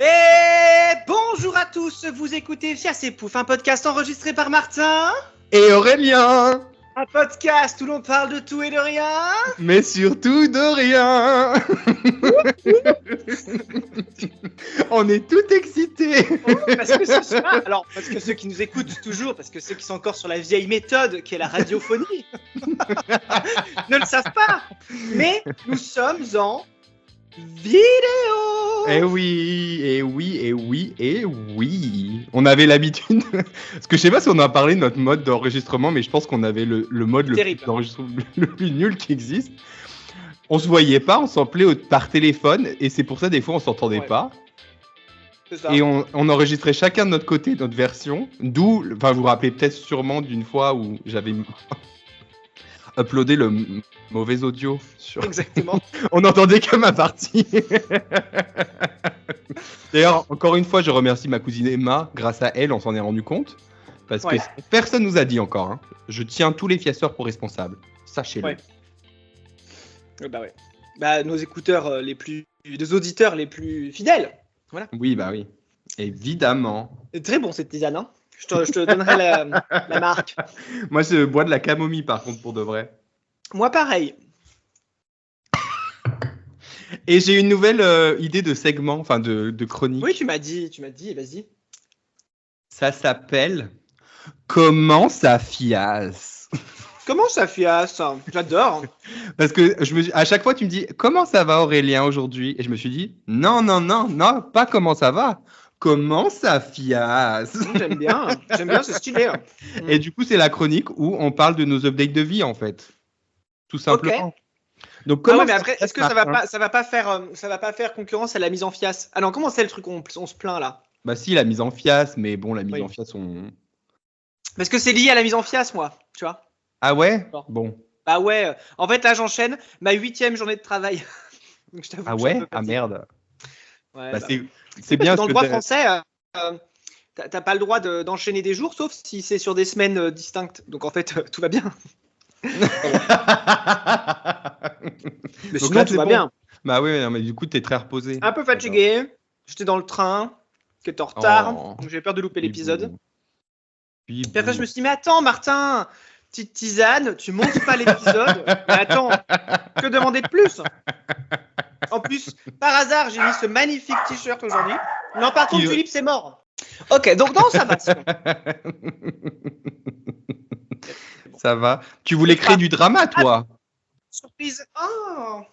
Et bonjour à tous, vous écoutez Fias et Pouf, un podcast enregistré par Martin et Aurélien. Un podcast où l'on parle de tout et de rien, mais surtout de rien. On est tout excités. Parce que ce soir, alors parce que ceux qui nous écoutent toujours, parce que ceux qui sont encore sur la vieille méthode qui est la radiophonie ne le savent pas, mais nous sommes en vidéo. Eh oui. On avait l'habitude, parce que je sais pas si on a parlé de notre mode d'enregistrement, mais je pense qu'on avait le mode le plus nul qui existe. On se voyait pas, on s'appelait par téléphone, et c'est pour ça des fois on s'entendait pas. Et on enregistrait chacun de notre côté notre version, d'où, enfin vous vous rappelez peut-être sûrement d'une fois où j'avais uploadé le mauvais audio sur... Exactement. On n'entendait que ma partie. D'ailleurs, encore une fois, je remercie ma cousine Emma. Grâce à elle, on s'en est rendu compte. Parce que personne nous a dit encore. Hein. Je tiens tous les fiasseurs pour responsables. Sachez-le. Bah, nos écouteurs les auditeurs les plus fidèles. Voilà. Oui, bah oui. Évidemment. C'est très bon cette tisane, hein. Je te donnerai la marque. Moi, je bois de la camomille, par contre, pour de vrai. Moi, pareil. Et j'ai une nouvelle idée de segment, enfin de chronique. Oui, tu m'as dit, vas-y. Ça s'appelle « Comment ça fiasse ?» Comment ça fiasse ? J'adore. Parce que à chaque fois, tu me dis « Comment ça va, Aurélien, aujourd'hui ?» Et je me suis dit « Non, pas comment ça va. Comment ça fiasse ?» J'aime bien, c'est stylé. Et du coup, c'est la chronique où on parle de nos updates de vie, en fait. Tout simplement. Okay. Donc, comment mais après, est-ce que ça va pas faire concurrence à la mise en fiasse ? Ah non, comment c'est le truc on se plaint là ? Bah si, la mise en fiasse, mais bon, la mise en fiasse, on... Parce que c'est lié à la mise en fiasse, moi, tu vois. Ah ouais ? Bon. Bah ouais, en fait, là, j'enchaîne ma 8e journée de travail. Donc, je ah ouais ? Ah merde. Ouais, bah c'est bien. Dans le droit français, t'as pas le droit d'enchaîner des jours, sauf si c'est sur des semaines distinctes. Donc en fait, tout va bien. Mais sinon, tout va bien. Bah oui, mais du coup, t'es très reposé. Un peu fatigué. J'étais dans le train, qui était en retard. Donc j'avais peur de louper l'épisode. Puis après, je me suis dit, mais attends, Martin, petite tisane, tu montes pas l'épisode. Mais attends, que demander de plus ? En plus, par hasard, j'ai mis ce magnifique t-shirt aujourd'hui. Non, par contre, Philippe, c'est mort. Ok, donc non, ça va. Ça va. Tu voulais créer du drama, toi ? Surprise. Oh,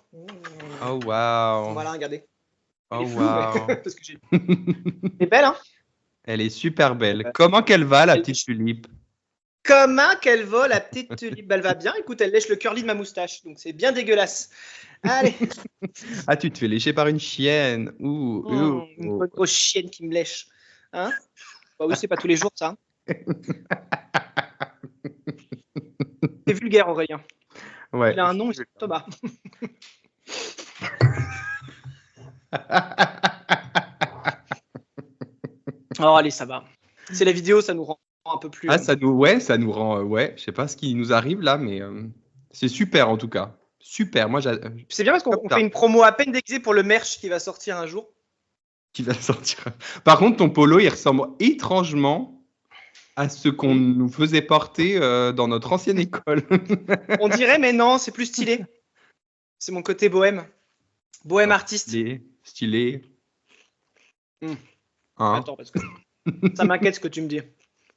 waouh. Voilà, regardez. Oh, waouh. Parce que Elle est belle, hein ? Elle est super belle. Comment qu'elle va, la petite tulipe ? Comment qu'elle va, la petite tulipe ? Elle va bien. Écoute, elle lèche le curly de ma moustache. Donc, c'est bien dégueulasse. Allez. Ah, tu te fais lécher par une chienne. Une bonne grosse chienne qui me lèche. Hein ? Bah oui, c'est pas tous les jours, ça. C'est vulgaire, Aurélien. Ouais. Il a un nom, il s'appelle Thomas. Oh, allez, ça va. C'est la vidéo, ça nous rend un peu plus... Ah, ça nous rend... je sais pas ce qui nous arrive là, mais c'est super en tout cas. Super, moi c'est bien parce qu'on fait une promo à peine déguisée pour le merch qui va sortir un jour. Qui va sortir. Par contre, ton polo, il ressemble étrangement à ce qu'on nous faisait porter dans notre ancienne école. On dirait, mais non, c'est plus stylé. C'est mon côté bohème. Bohème artiste. Stylé. Hein. Attends, parce que ça m'inquiète ce que tu me dis.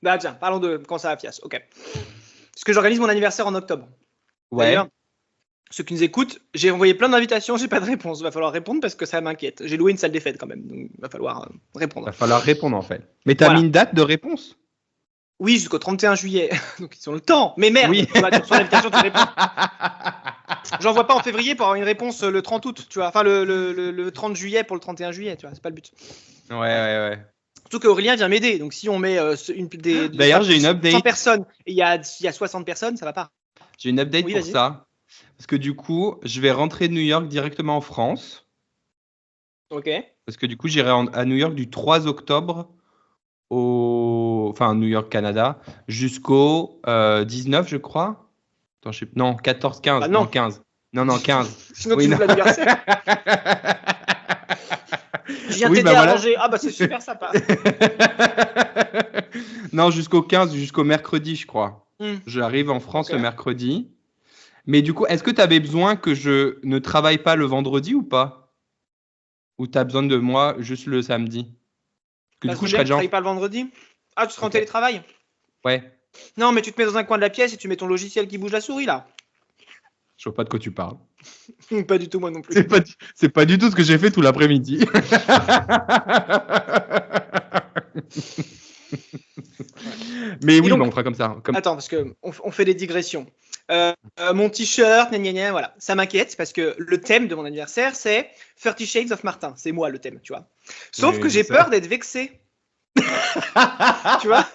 Bah tiens, parlons de quand ça va fiasse. Ok. Parce que j'organise mon anniversaire en octobre. Ouais. D'ailleurs, ceux qui nous écoutent, j'ai envoyé plein d'invitations, j'ai pas de réponse. Il va falloir répondre parce que ça m'inquiète. J'ai loué une salle des fêtes quand même, donc il va falloir répondre. Il va falloir répondre en fait. Mais t'as mis une date de réponse ? Oui, jusqu'au 31 juillet. Donc ils ont le temps. Mais merde, oui. Tu reçois l'invitation, tu réponds. J'envoie pas en février pour avoir une réponse le 30 août, tu vois. Enfin, le 30 juillet pour le 31 juillet, tu vois. C'est pas le but. Ouais. Surtout qu'Aurélien vient m'aider. Donc si on met D'ailleurs, j'ai une update. 100 personnes et il y a 60 personnes, ça va pas. J'ai une update pour ça. Parce que du coup, je vais rentrer de New York directement en France. Ok. Parce que du coup, j'irai à New York du 3 octobre enfin New York, Canada, jusqu'au 19, je crois. Attends, non, 14, 15. Non. 15. Non, 15. Sinon, tu l'anniversaire. Je viens t'aider à manger. Ah bah c'est super sympa. Non, jusqu'au 15, jusqu'au mercredi, je crois. J'arrive en France le mercredi. Mais du coup, est-ce que tu avais besoin que je ne travaille pas le vendredi ou pas? Ou tu as besoin de moi juste le samedi? Que du coup, je serais déjà... Tu travailles pas le vendredi? Ah, tu seras en télétravail? Ouais. Non, mais tu te mets dans un coin de la pièce et tu mets ton logiciel qui bouge la souris, là. Je vois pas de quoi tu parles. Pas du tout, moi non plus. C'est pas du tout ce que j'ai fait tout l'après-midi. Mais oui, donc, on fera comme ça. Attends, parce qu'on fait des digressions. Mon t-shirt, voilà. Ça m'inquiète parce que le thème de mon anniversaire, c'est 30 Shades of Martin. C'est moi le thème, tu vois. Sauf que j'ai peur d'être vexé. Tu vois,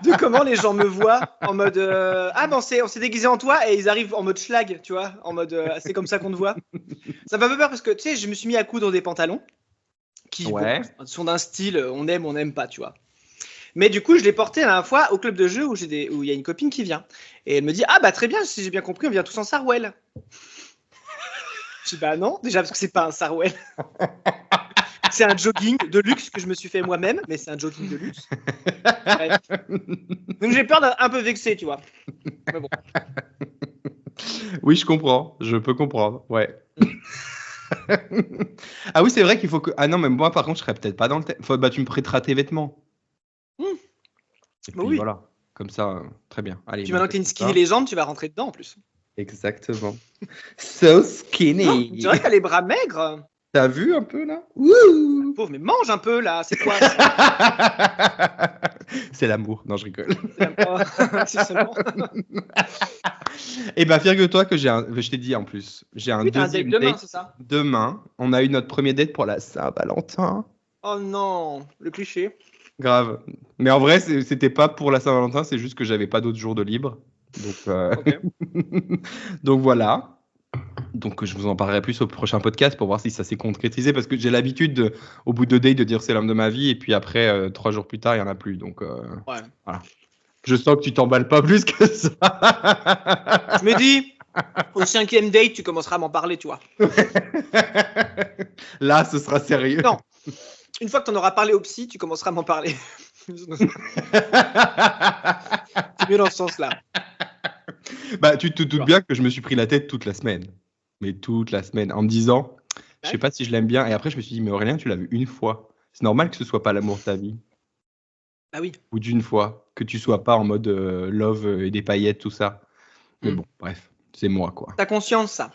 de comment les gens me voient en mode ah ben on s'est déguisé en toi et ils arrivent en mode schlag, tu vois, en mode c'est comme ça qu'on te voit. Ça me fait un peu peur parce que tu sais, je me suis mis à coudre des pantalons qui sont d'un style on n'aime pas, tu vois. Mais du coup, je l'ai porté la dernière fois au club de jeu où il y a une copine qui vient et elle me dit ah bah très bien, si j'ai bien compris, on vient tous en Sarwell. Je dis bah non, déjà parce que c'est pas un Sarwell. C'est un jogging de luxe que je me suis fait moi-même, mais c'est un jogging de luxe. Ouais. Donc j'ai peur d'un peu vexé, tu vois. Mais bon. Oui, je comprends. Je peux comprendre. Ouais. Ah oui, c'est vrai qu'il faut que. Ah non, mais moi, par contre, je serais peut-être pas dans le thème. Bah, tu me prêteras tes vêtements. Et puis oui. Voilà. Comme ça, très bien. Allez. Puis maintenant que t'es une skinny légende, tu vas rentrer dedans en plus. Exactement. So skinny. Non, tu dirais que t'as les bras maigres. T'as vu un peu là? Wouh! Pauvre, mais mange un peu là, c'est quoi? C'est l'amour, non je rigole. C'est seulement. Et bah figure-toi que je t'ai dit en plus, j'ai un deuxième date demain, c'est ça? Demain, on a eu notre premier date pour la Saint-Valentin. Oh non, le cliché. Grave. Mais en vrai, c'était pas pour la Saint-Valentin, c'est juste que j'avais pas d'autres jours de libre. Donc, donc voilà. Donc je vous en parlerai plus au prochain podcast pour voir si ça s'est concrétisé parce que j'ai l'habitude au bout de 2 dates de dire c'est l'homme de ma vie et puis après 3 jours plus tard il y en a plus donc voilà. Je sens que tu t'emballes pas plus que ça. Je me dis au 5e date tu commenceras à m'en parler, tu vois. Là ce sera sérieux. Non. Une fois que tu en auras parlé au psy, tu commenceras à m'en parler. C'est mieux dans ce sens-là. Bah tu te doutes bien que je me suis pris la tête toute la semaine. Mais toute la semaine, en me disant, je sais pas si je l'aime bien. Et après, je me suis dit, mais Aurélien, tu l'as vu une fois. C'est normal que ce soit pas l'amour de ta vie. Ah oui. Ou d'une fois, que tu sois pas en mode love et des paillettes, tout ça. Mais bon, bref, c'est moi, quoi. Ta conscience, ça.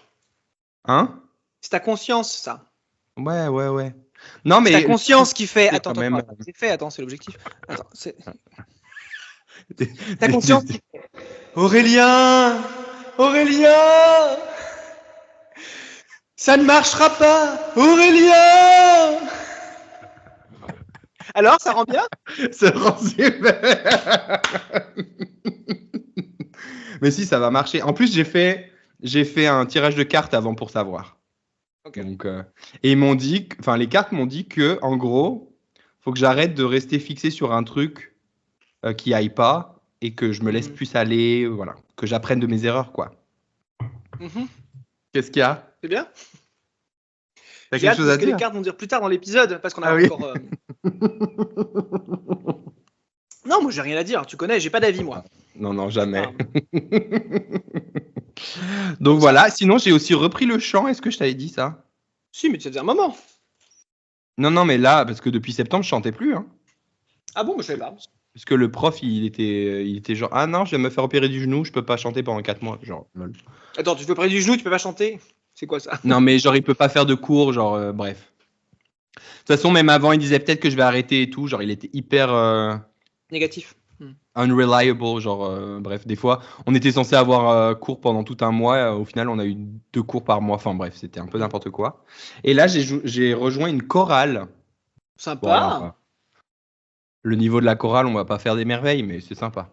Hein? C'est ta conscience, ça. Ouais. Non, mais. C'est ta conscience qui fait. Attends, c'est fait, attends, c'est l'objectif. Attends, c'est. Ta conscience qui fait. Aurélien! Ça ne marchera pas, Aurélien! Alors, ça rend bien? Ça rend super. Mais si, ça va marcher. En plus, j'ai fait un tirage de cartes avant pour savoir. Okay. Donc, et ils m'ont dit, les cartes m'ont dit que, en gros, faut que j'arrête de rester fixé sur un truc qui aille pas et que je me laisse plus aller, voilà, que j'apprenne de mes erreurs, quoi. Qu'est-ce qu'il y a? C'est bien. T'as quelque chose à dire? Les cartes vont dire plus tard dans l'épisode parce qu'on a encore. Non, moi j'ai rien à dire. Tu connais, j'ai pas d'avis moi. Non, jamais. Donc voilà. Sinon, j'ai aussi repris le chant. Est-ce que je t'avais dit ça? Si, mais ça faisait un moment. Non, mais là, parce que depuis septembre, je chantais plus. Hein. Ah bon, moi je savais pas. Parce que le prof, il était genre ah non, je vais me faire opérer du genou, je peux pas chanter pendant 4 mois. Genre. Lol. Attends, tu te fais opérer du genou, tu peux pas chanter? C'est quoi ça? Non, mais genre il peut pas faire de cours, genre bref. De toute façon, même avant, il disait peut-être que je vais arrêter et tout. Genre, il était hyper négatif. Unreliable, genre bref, des fois, on était censé avoir cours pendant tout un mois. Au final, on a eu 2 cours par mois. Enfin bref, c'était un peu n'importe quoi. Et là, j'ai rejoint une chorale. Sympa. Bon, alors, le niveau de la chorale, on va pas faire des merveilles, mais c'est sympa.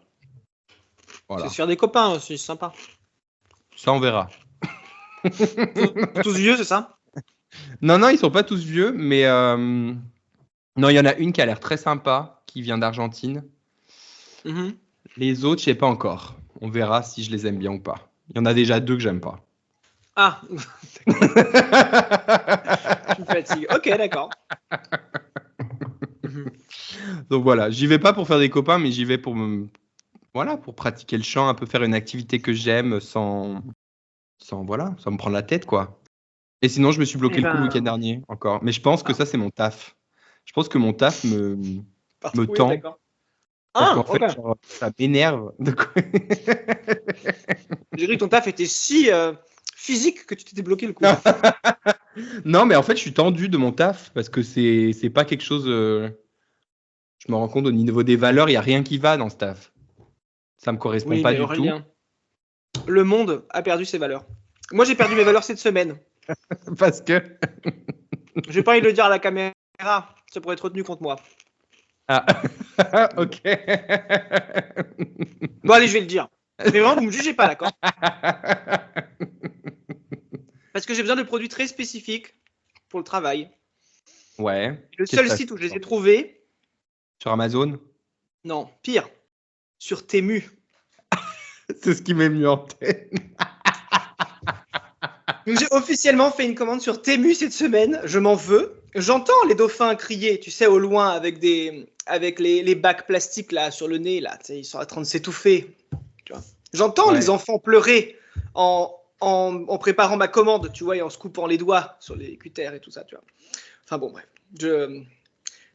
Voilà. C'est se faire des copains aussi, c'est sympa. Ça, on verra. Tous vieux, c'est ça? Non, ils sont pas tous vieux, mais non, il y en a une qui a l'air très sympa, qui vient d'Argentine. Les autres, je sais pas encore. On verra si je les aime bien ou pas. Il y en a déjà 2 que j'aime pas. Ah. Tu me fatigues. Ok, d'accord. Donc voilà, j'y vais pas pour faire des copains, mais j'y vais pour pour pratiquer le chant, un peu faire une activité que j'aime sans me prendre la tête, quoi. Et sinon, je me suis bloqué le coup le week-end dernier encore. Mais je pense que ça, c'est mon taf. Je pense que mon taf me tend. D'accord. Parce qu'en fait, genre, ça m'énerve. J'ai cru que ton taf était si physique que tu t'étais bloqué le coup. Non, mais en fait, je suis tendu de mon taf parce que c'est pas quelque chose. Je me rends compte au niveau des valeurs, il n'y a rien qui va dans ce taf. Ça me correspond pas du Aurélien, tout. Le monde a perdu ses valeurs. Moi, j'ai perdu mes valeurs cette semaine. Parce que. J'ai pas envie de le dire à la caméra. Ça pourrait être retenu contre moi. Ah, ok. Bon, allez, je vais le dire. Mais vraiment, vous me jugez pas, d'accord? Parce que j'ai besoin de produits très spécifiques pour le travail. Ouais. Le seul site où je les ai trouvés. Sur Amazon? Non, pire. Sur Temu. C'est ce qui m'est venu en tête. Donc, j'ai officiellement fait une commande sur Temu cette semaine. Je m'en veux. J'entends les dauphins crier, tu sais, au loin, avec les bacs plastiques là sur le nez, là. Tu sais, ils sont en train de s'étouffer. J'entends les enfants pleurer en préparant ma commande, tu vois, et en se coupant les doigts sur les cutters et tout ça, tu vois. Enfin bon, bref.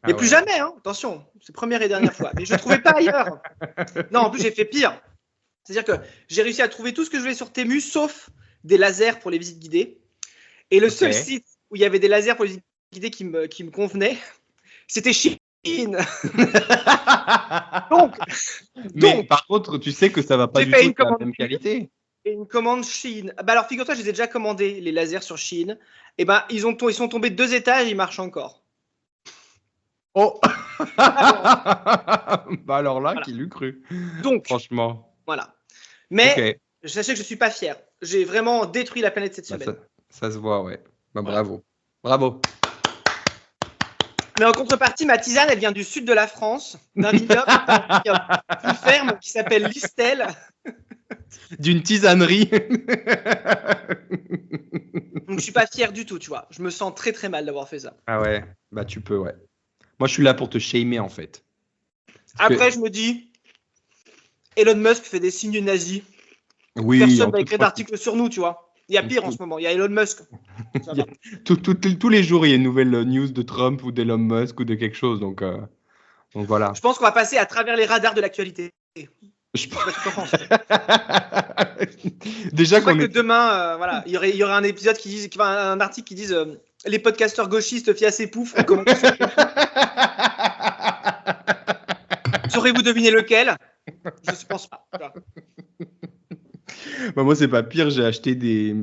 Mais plus jamais, hein, attention, c'est première et dernière fois. Mais je ne trouvais pas ailleurs. Non, en plus, j'ai fait pire. C'est-à-dire que j'ai réussi à trouver tout ce que je voulais sur Temu, sauf des lasers pour les visites guidées. Et le seul site où il y avait des lasers pour les visites guidées qui me convenait, c'était Shein. donc, par contre, tu sais que ça va pas du tout être la même qualité. Et une commande Shein. Bah alors, figure-toi, je les ai déjà commandés, les lasers sur Shein. Et ben, ils sont tombés de 2 étages, ils marchent encore. Oh. Bah alors là, qui l'eût cru. Donc, franchement. Voilà. Mais sachez que je suis pas fier. J'ai vraiment détruit la planète cette semaine. Ça se voit, ouais. Bah, bravo. Bravo. Mais en contrepartie, ma tisane, elle vient du sud de la France, d'un vignoble plus ferme qui s'appelle Listel. D'une tisanerie. Donc je suis pas fier du tout, tu vois. Je me sens très très mal d'avoir fait ça. Ah ouais, bah tu peux, ouais. Moi, je suis là pour te shamer, en fait. Après, je me dis, Elon Musk fait des signes nazis. Oui. Personne va écrire d'article sur nous, tu vois. Il y a pire en ce moment, il y a Elon Musk. Tous les jours, il y a une nouvelle news de Trump ou d'Elon Musk ou de quelque chose, donc voilà. Je pense qu'on va passer à travers les radars de l'actualité. Déjà je crois que demain, voilà, il y aurait un épisode un article qui dise les podcasteurs gauchistes fiancés ses poufs. Saurez-vous deviner lequel? Je ne pense pas. Bah, moi, c'est pas pire. J'ai acheté des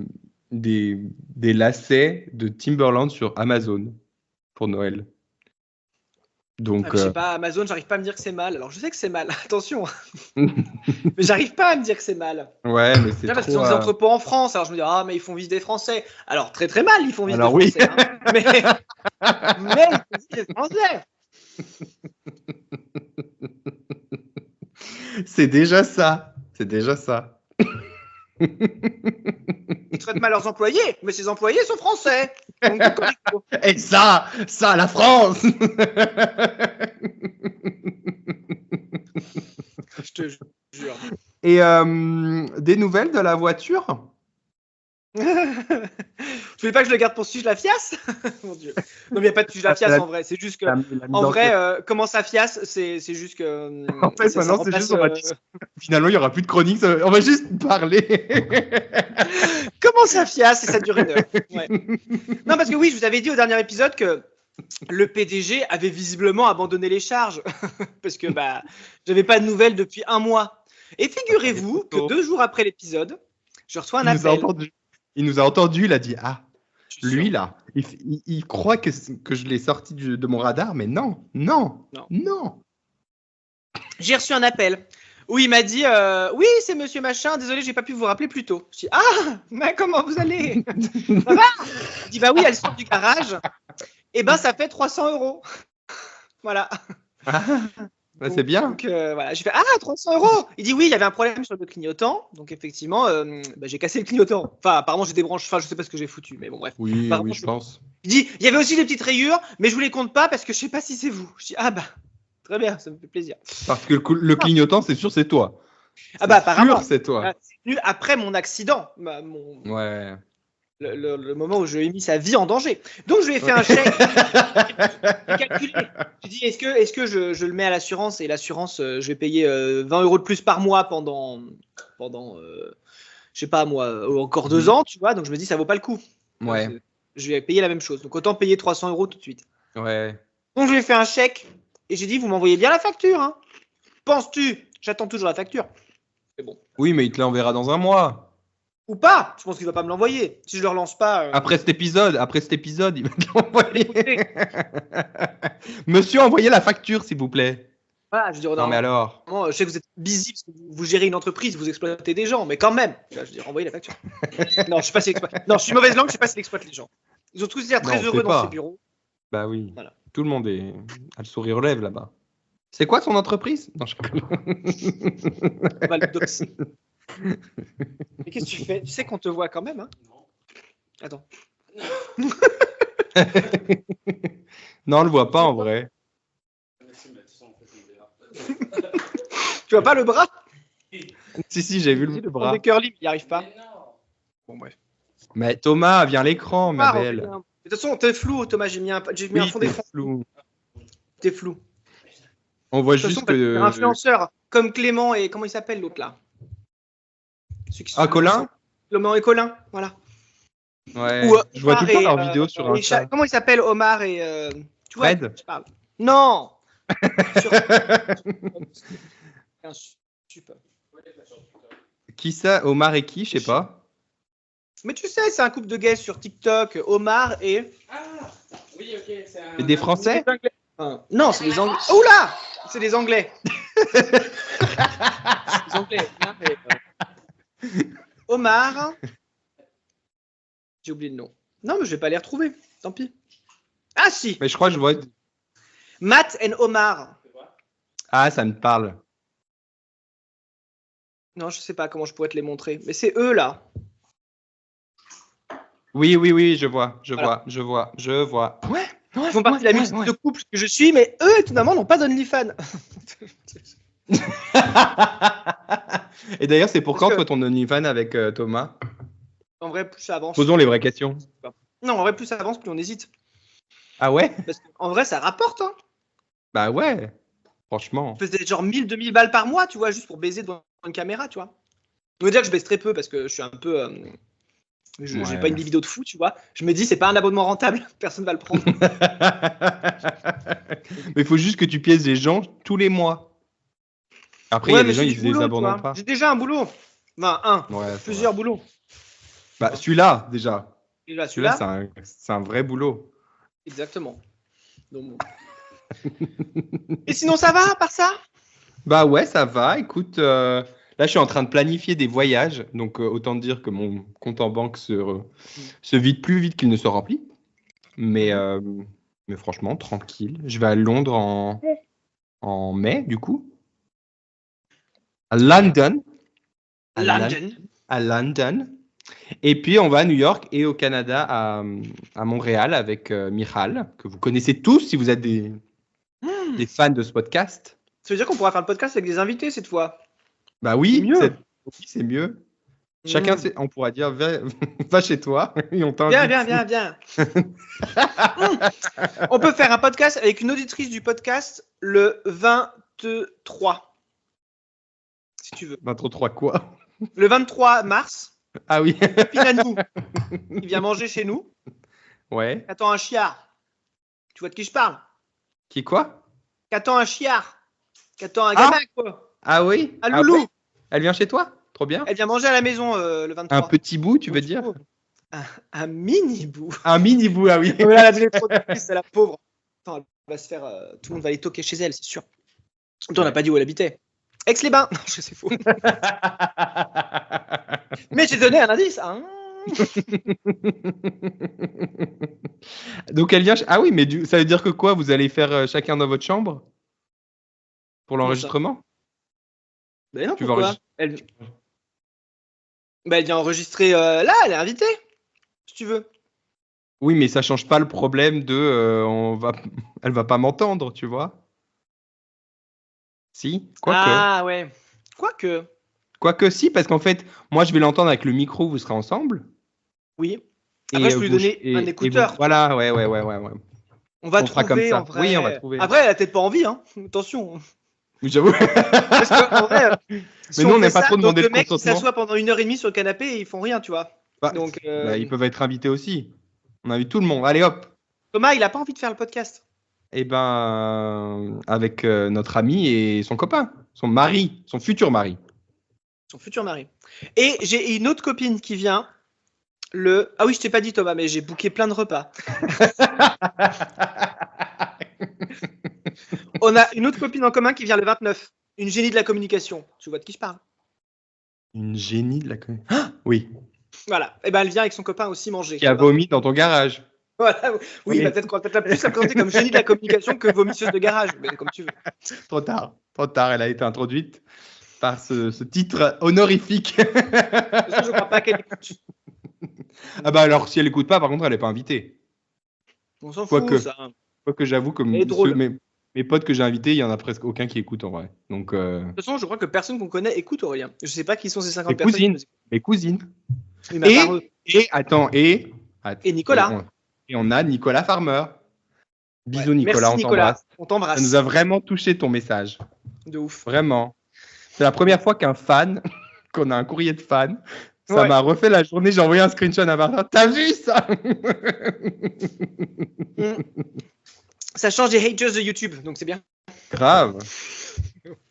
lacets de Timberland sur Amazon pour Noël. Donc, je sais pas, Amazon, j'arrive pas à me dire que c'est mal. Alors, je sais que c'est mal, attention. Mais j'arrive pas à me dire que c'est mal. Ouais, mais c'est parce qu'ils ont des entrepôts en France. Alors, je me dis, mais ils font vivre des Français. Alors, très très mal, ils font vivre des Français. Hein. Mais ils font vivre des Français. C'est déjà ça. Ils traitent mal leurs employés, mais ces employés sont français. Donc, et ça, la France. Je te jure. Et des nouvelles de la voiture? Tu voulais pas que je le garde pour Suge la Fiasse? Mon Dieu. Non, mais il n'y a pas de Suge la Fiasse en vrai. C'est juste que, en vrai, comment ça fiasse, c'est juste que. En fait, maintenant, c'est juste. Finalement, il n'y aura plus de chronique. On va juste parler. Comment ça fiasse et ça dure 1 heure. Ouais. Non, parce que oui, je vous avais dit au dernier épisode que le PDG avait visiblement abandonné les charges. Parce que j'avais pas de nouvelles depuis 1 mois. Et figurez-vous que 2 jours après l'épisode, je reçois un appel. Il nous a entendu, il a dit lui là, il croit que je l'ai sorti de mon radar, mais non. J'ai reçu un appel où il m'a dit oui, c'est monsieur machin, désolé, j'ai pas pu vous rappeler plus tôt. Je dis mais comment vous allez? Ça va? Il dit oui, elle sort du garage. Et ça fait 300 €. Voilà. Bah, c'est bien. Donc voilà, j'ai fait 300 €. Il dit oui, il y avait un problème sur le clignotant. Donc effectivement, j'ai cassé le clignotant. Enfin, apparemment, j'ai débranché. Enfin, je sais pas ce que j'ai foutu, mais bon, bref. Oui, je pense. Il dit il y avait aussi des petites rayures, mais je vous les compte pas parce que je sais pas si c'est vous. Je dis très bien, ça me fait plaisir. Parce que le clignotant, c'est sûr, c'est toi. Apparemment. C'est toi. C'est venu après mon accident. Ouais. Le moment où je lui ai mis sa vie en danger. Donc, je lui ai fait un chèque. J'ai calculé. J'ai dit, est-ce que je le mets à l'assurance et l'assurance, je vais payer 20 € de plus par mois pendant je sais pas moi, encore 2 ans, tu vois. Donc, je me dis, ça vaut pas le coup. Ouais. Donc, je vais payer la même chose. Donc, autant payer 300 € tout de suite. Ouais. Donc, je lui ai fait un chèque et j'ai dit, vous m'envoyez bien la facture. Hein. Penses-tu? J'attends toujours la facture. C'est bon. Oui, mais il te l'enverra dans un mois. Ou pas, je pense qu'il va pas me l'envoyer. Si je le relance pas. Après cet épisode, il va te l'envoyer. Monsieur, envoyez la facture, s'il vous plaît. Voilà, je dis, non, mais alors. Je sais que vous êtes busy parce que vous gérez une entreprise, vous exploitez des gens, mais quand même. Je dis, envoyez la facture. Non, je sais pas si non, je suis mauvaise langue, je sais pas s'il exploite les gens. Ils ont tous l'air très heureux dans ces bureaux. Bah oui. Voilà. Tout le monde a le sourire aux lèvres là-bas. C'est quoi son entreprise? Non, je On va le doxer. Mais qu'est-ce que tu fais? Tu sais qu'on te voit quand même, hein? Non. Attends. Non, on le voit pas en vrai. Tu vois pas le bras? Si, j'ai vu le bras. Des curly, il n'y arrive pas. Bon, bref. Mais Thomas, viens à l'écran, ma belle. De toute façon, t'es flou, Thomas. J'ai mis un fond d'écran. T'es flou. On voit juste que. Un influenceur comme Clément et comment il s'appelle l'autre là? Colin? Clément et Colin, voilà. Ouais. Je vois tout le temps leurs vidéos sur Insta. Comment il s'appelle Omar et tu vois, Fred? Je parle. Non. Qui ça? Omar et qui? Je sais pas. Mais tu sais, c'est un couple de gays sur TikTok. Omar et. Oui, ok. Et des Français? Non, c'est des Anglais. Oula! C'est des Anglais. C'est des Anglais. Omar. J'ai oublié le nom. Non, mais je vais pas les retrouver. Tant pis. Ah si. Mais je crois que je vois. Matt and Omar. Ah, ça me parle. Non, je sais pas comment je pourrais te les montrer. Mais c'est eux là. Oui, je vois. Ouais. Ils font partie de la musique de couple que je suis, mais eux, étonnamment, n'ont pas d'OnlyFans. Et d'ailleurs, c'est pour quand toi ton OnlyFans avec Thomas? En vrai, plus ça avance. Posons les vraies questions. Non, en vrai, plus ça avance, plus on hésite. Ah ouais? Parce qu'en vrai, ça rapporte. Hein. Bah ouais, franchement. Je fais genre 1000-2000 balles par mois, tu vois, juste pour baiser devant une caméra, tu vois. Je veux dire que je baisse très peu parce que je suis un peu. J'ai pas une libido de fou, tu vois. Je me dis, c'est pas un abonnement rentable, personne va le prendre. Mais il faut juste que tu pièces des gens tous les mois. Après, il y a des gens qui ne les abandonnent pas. J'ai déjà un boulot. Enfin, plusieurs boulots. Bah, celui-là, déjà. Celui-là, c'est un vrai boulot. Exactement. Donc, et sinon, ça va, à part ça? Bah ouais, ça va. Écoute, là, je suis en train de planifier des voyages. Donc, autant dire que mon compte en banque se vide plus vite qu'il ne se remplit. Mais franchement, tranquille. Je vais à Londres en mai, du coup. À London. À London. Et puis, on va à New York et au Canada, à Montréal, avec Michal, que vous connaissez tous si vous êtes des fans de ce podcast. Ça veut dire qu'on pourra faire le podcast avec des invités cette fois? Bah oui, c'est mieux. Chacun, on pourra dire, va chez toi et on t'invite. Viens. On peut faire un podcast avec une auditrice du podcast le 23. Si tu veux. 23 quoi? Le 23 mars. Ah oui. Pilanou. Il vient manger chez nous. Ouais. Attends un chiard. Tu vois de qui je parle? Qui quoi? Qu'attend un chiard. Qu'attend un gamin quoi. Ah oui. Un loulou. Ouais. Elle vient chez toi? Trop bien. Elle vient manger à la maison le 23. Un petit bout, tu veux dire? Un mini bout. Un mini bout, ah oui. Là, la productrice, c'est la pauvre. Attends, elle va se faire. Tout le monde va aller toquer chez elle, c'est sûr. Toi, on n'a pas dit où elle habitait. Aix-les-Bains. Non, c'est faux. Mais j'ai donné un indice. Hein. Donc elle vient. Ah oui, mais ça veut dire que quoi? Vous allez faire chacun dans votre chambre? Pour l'enregistrement? Ben non, pourquoi elle vient enregistrer là, elle est invitée, si tu veux. Oui, mais ça change pas le problème de elle va pas m'entendre, tu vois. Si, quoique. Ah ouais, Quoique si, parce qu'en fait, moi je vais l'entendre avec le micro, vous serez ensemble. Oui. Après, je peux lui donner un écouteur. Voilà, ouais. On va fera comme trouver ça. en vrai. Oui, on va trouver. Après, elle a peut-être pas envie, hein. Attention. Oui, j'avoue. Parce qu'en vrai, mais nous, on n'est pas trop demandé le le mec, consentement. il s'assoit pendant 1h30 sur le canapé et ils font rien, tu vois. Donc, ils peuvent être invités aussi. On invite tout le monde. Allez, hop. Thomas, il a pas envie de faire le podcast. Eh ben, avec notre ami et son copain, son mari, son futur mari. Son futur mari. Et j'ai une autre copine qui vient Ah oui, je t'ai pas dit, Thomas, mais j'ai booké plein de repas. On a une autre copine en commun qui vient le 29. Une génie de la communication. Tu vois de qui je parle? Une génie de la communication. Ah, oui. Voilà. Et ben, elle vient avec son copain aussi manger. Qui a vomi dans ton garage. Voilà. Oui, bah, peut-être plus la présenter comme génie de la communication que vomisseuse de garage, mais comme tu veux. Trop tard. Elle a été introduite par ce titre honorifique. Je crois pas qu'elle écoute. Ah bah alors, si elle écoute pas, par contre, elle n'est pas invitée. On s'en fout, ça. Quoique j'avoue que mes potes que j'ai invités, il y en a presque aucun qui écoute en vrai. Donc, de toute façon, je crois que personne qu'on connaît écoute, Aurélien. Je sais pas qui sont ces 50 personnes. Mes cousines. Et Nicolas. Et on a Nicolas Farmer. Bisous, Nicolas, merci, on t'embrasse. Ça nous a vraiment touché ton message. De ouf. Vraiment. C'est la première fois qu'on a un courrier de fan. Ça m'a refait la journée. J'ai envoyé un screenshot à Martin. T'as vu ça? Ça change des haters de YouTube, donc c'est bien. Grave.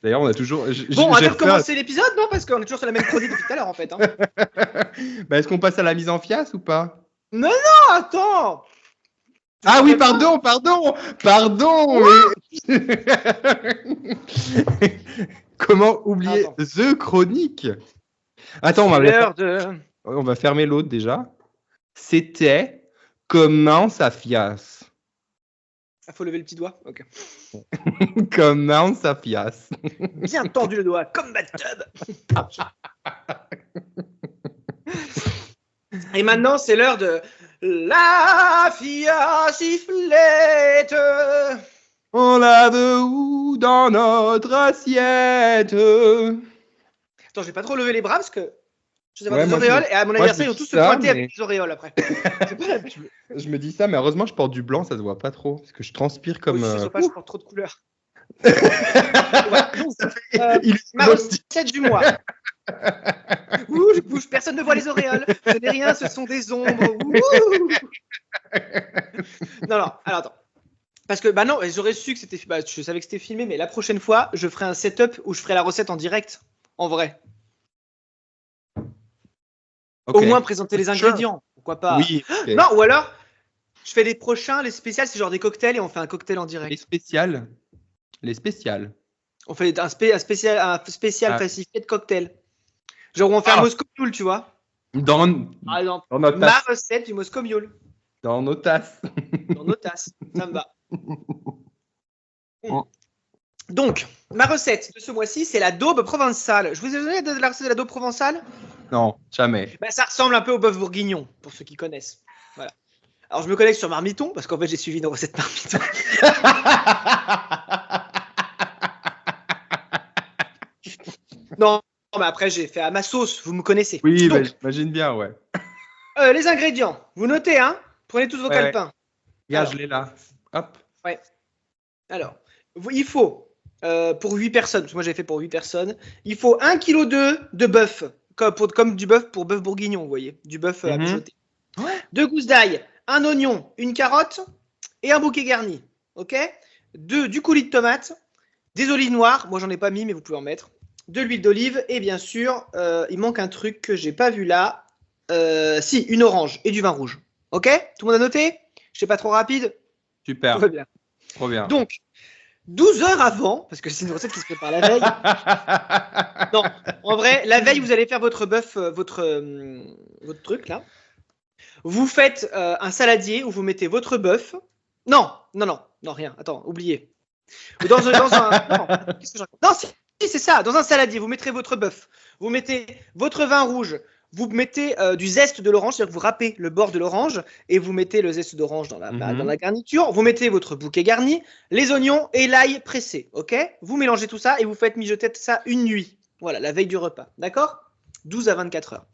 D'ailleurs, on a toujours. On va recommencer l'épisode, non? Parce qu'on est toujours sur la même chronique depuis tout à l'heure, en fait. Hein. Est-ce qu'on passe à la mise en fiasse ou pas? Non, attends. Ah oui, pardon. Comment oublier The Chronique? Attends, on va fermer l'autre déjà. C'était comment ça fiasse? Il faut lever le petit doigt. Ok. Comment ça fiasse? Bien tendu le doigt, comme Bathtub. Et maintenant, c'est l'heure de la fiasse sifflette. On la veut où dans notre assiette? Attends, je vais pas trop lever les bras parce que je sais pas des auréoles et à mon anniversaire, ils vont tous se pointer avec des auréoles après. Je me dis ça, mais heureusement, je porte du blanc, ça se voit pas trop parce que je transpire comme. Je porte trop de couleurs. Ma recette du mois. Je bouge, personne ne voit les auréoles. Ce n'est rien, ce sont des ombres. Non, alors attends. Parce que, non, j'aurais su que c'était. Je savais que c'était filmé, mais la prochaine fois, je ferai un setup où je ferai la recette en direct, en vrai. Okay. Au moins présenter les ingrédients, pourquoi pas. Oui. Okay. Non, ou alors, je fais les prochains, les spéciales, c'est genre des cocktails et on fait un cocktail en direct. Les spéciales. On fait un spécial falsifié de cocktail. Genre où on fait un Moscow Mule, tu vois. Dans notre ma recette du Moscow Mule. Dans nos tasses. Ça me va. Donc, ma recette de ce mois-ci, c'est la daube provençale. Je vous ai donné la recette de la daube provençale? Non, jamais. Ça ressemble un peu au bœuf bourguignon, pour ceux qui connaissent. Voilà. Alors, je me connecte sur Marmiton, parce qu'en fait, j'ai suivi une recette Marmiton. Non, mais après, j'ai fait à ma sauce, vous me connaissez. Oui, j'imagine bien, ouais. Les ingrédients, vous notez, hein? Prenez tous vos calepins. Regarde, je l'ai là. Hop. Ouais. Alors, il faut, pour 8 personnes, parce que moi j'avais fait pour 8 personnes, il faut 1,2 kg de bœuf, comme du bœuf pour bœuf bourguignon, vous voyez, du bœuf à mijoter. 2 gousses d'ail, un oignon, une carotte et un bouquet garni. Ok? Du coulis de tomate, des olives noires, moi j'en ai pas mis, mais vous pouvez en mettre. De l'huile d'olive et bien sûr, il manque un truc que j'ai pas vu là. Si, une orange et du vin rouge. Ok? Tout le monde a noté? Je suis pas trop rapide? Super. Tout va bien. Trop bien. Donc, 12 heures avant, parce que c'est une recette qui se prépare la veille. Non, en vrai, la veille, vous allez faire votre bœuf, votre truc là. Vous faites un saladier où vous mettez votre bœuf. Non, rien. Attends, oubliez. Non, qu'est-ce que je raconte ? Non, si, c'est ça. Dans un saladier, vous mettrez votre bœuf, vous mettez votre vin rouge, vous mettez du zeste de l'orange, c'est-à-dire que vous râpez le bord de l'orange et vous mettez le zeste d'orange dans la garniture. Vous mettez votre bouquet garni, les oignons et l'ail pressé. Ok ? Vous mélangez tout ça et vous faites mijoter ça une nuit. Voilà, la veille du repas. D'accord ? 12 à 24 heures.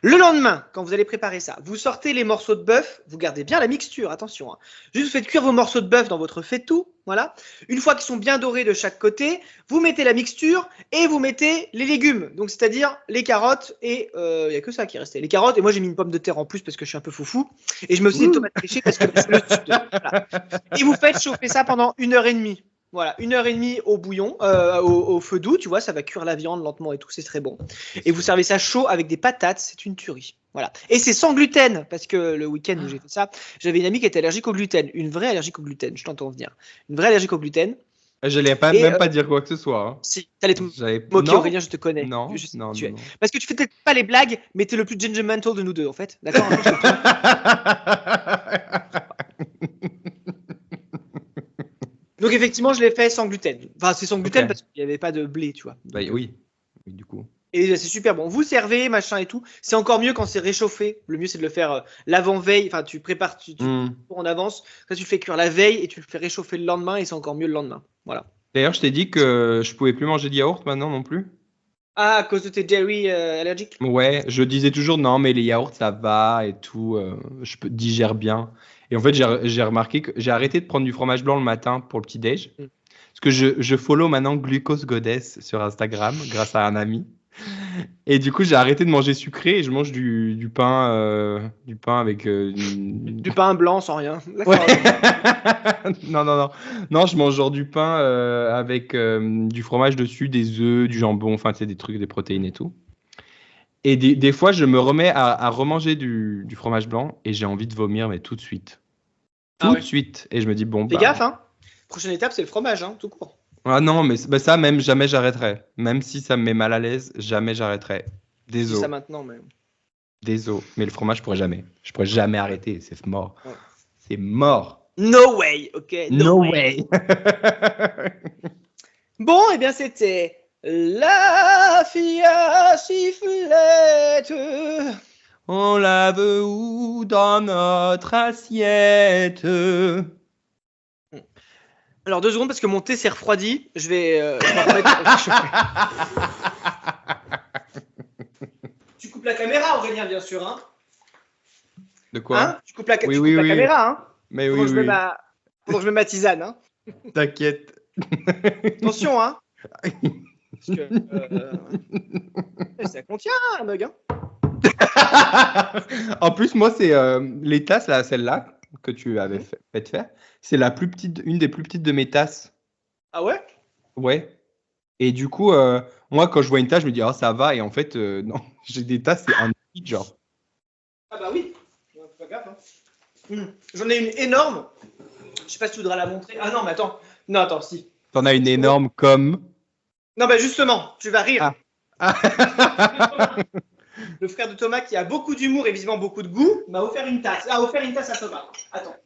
Le lendemain, quand vous allez préparer ça, vous sortez les morceaux de bœuf, vous gardez bien la mixture, attention. Juste vous faites cuire vos morceaux de bœuf dans votre faitout, voilà. Une fois qu'ils sont bien dorés de chaque côté, vous mettez la mixture et vous mettez les légumes, donc c'est-à-dire les carottes et il n'y a que ça qui restait. Les carottes, et moi j'ai mis une pomme de terre en plus parce que je suis un peu foufou, et je me suis dit tomates séchées parce que c'est le sud. Voilà. Et vous faites chauffer ça pendant 1h30. Voilà, 1h30 au bouillon, au feu doux, tu vois, ça va cuire la viande lentement et tout, c'est très bon. Et vous servez ça chaud avec des patates, c'est une tuerie. Voilà. Et c'est sans gluten, parce que le week-end où j'ai fait ça, j'avais une amie qui était allergique au gluten, une vraie allergique au gluten, je t'entends venir. Une vraie allergique au gluten. Je n'allais même pas dire quoi que ce soit. Hein. Si, t'allais te moquer, Aurélien, je te connais. Non, non. Parce que tu fais peut-être pas les blagues, mais t'es le plus judgmental de nous deux, en fait. D'accord. Donc effectivement, je l'ai fait sans gluten. Enfin, c'est sans gluten parce qu'il n'y avait pas de blé, tu vois. Bah, oui, du coup. Et c'est super bon. Vous servez, machin et tout. C'est encore mieux quand c'est réchauffé. Le mieux, c'est de le faire l'avant-veille. Enfin, tu prépares, tu en avance. Ça, tu le fais cuire la veille et tu le fais réchauffer le lendemain et c'est encore mieux le lendemain. Voilà. D'ailleurs, je t'ai dit que je pouvais plus manger de yaourt maintenant non plus. Ah, à cause de tes dairy allergiques ? Ouais, je disais toujours non, mais les yaourts, ça va et tout. Je digère bien. Et en fait, j'ai remarqué que j'ai arrêté de prendre du fromage blanc le matin pour le petit-déj. Parce que je follow maintenant Glucose Goddess sur Instagram grâce à un ami. Et du coup, j'ai arrêté de manger sucré et je mange du pain avec... Du pain blanc sans rien. Ouais. Non, je mange genre du pain avec du fromage dessus, des œufs, du jambon, enfin, c'est des trucs, des protéines et tout. Et des fois, je me remets à remanger du fromage blanc et j'ai envie de vomir, mais tout de suite. Tout de suite. Et je me dis, bon, fais gaffe, hein. Prochaine étape, c'est le fromage, hein, tout court. Ah non, mais ça, même jamais j'arrêterai. Même si ça me met mal à l'aise, jamais j'arrêterai. Désolé. Je dis ça maintenant, mais... Désolé. Mais le fromage, je pourrais jamais. Je pourrais jamais arrêter. C'est mort. Ouais. C'est mort. No way, ok. No way. Bon, eh bien, c'était la fille à sifflette. On la veut où dans notre assiette? Alors 2 secondes parce que mon thé s'est refroidi. Je vais m'en remettre. Tu coupes la caméra, Aurélien, bien sûr. Hein. De quoi hein? Tu coupes la caméra. Hein. Mais pendant oui, que je mets ma tisane. Hein. T'inquiète. Attention, hein. Parce que ça contient un bug. Hein. En plus, moi, c'est les tasses, là, celle-là que tu avais fait faire. C'est la plus petite, une des plus petites de mes tasses. Ah ouais? Ouais. Et du coup, moi, quand je vois une tasse, je me dis, oh, ça va. Et en fait, non, j'ai des tasses, c'est un petit genre. Ah bah oui. Pas gaffe. Hein. J'en ai une énorme. Je sais pas si tu voudras la montrer. Ah non, mais attends. Non, attends, si. T'en as une énorme comme. Non, bah justement, tu vas rire. Ah. Le frère de Thomas, qui a beaucoup d'humour et visiblement beaucoup de goût, m'a offert une tasse. A offert une tasse à Thomas. Attends.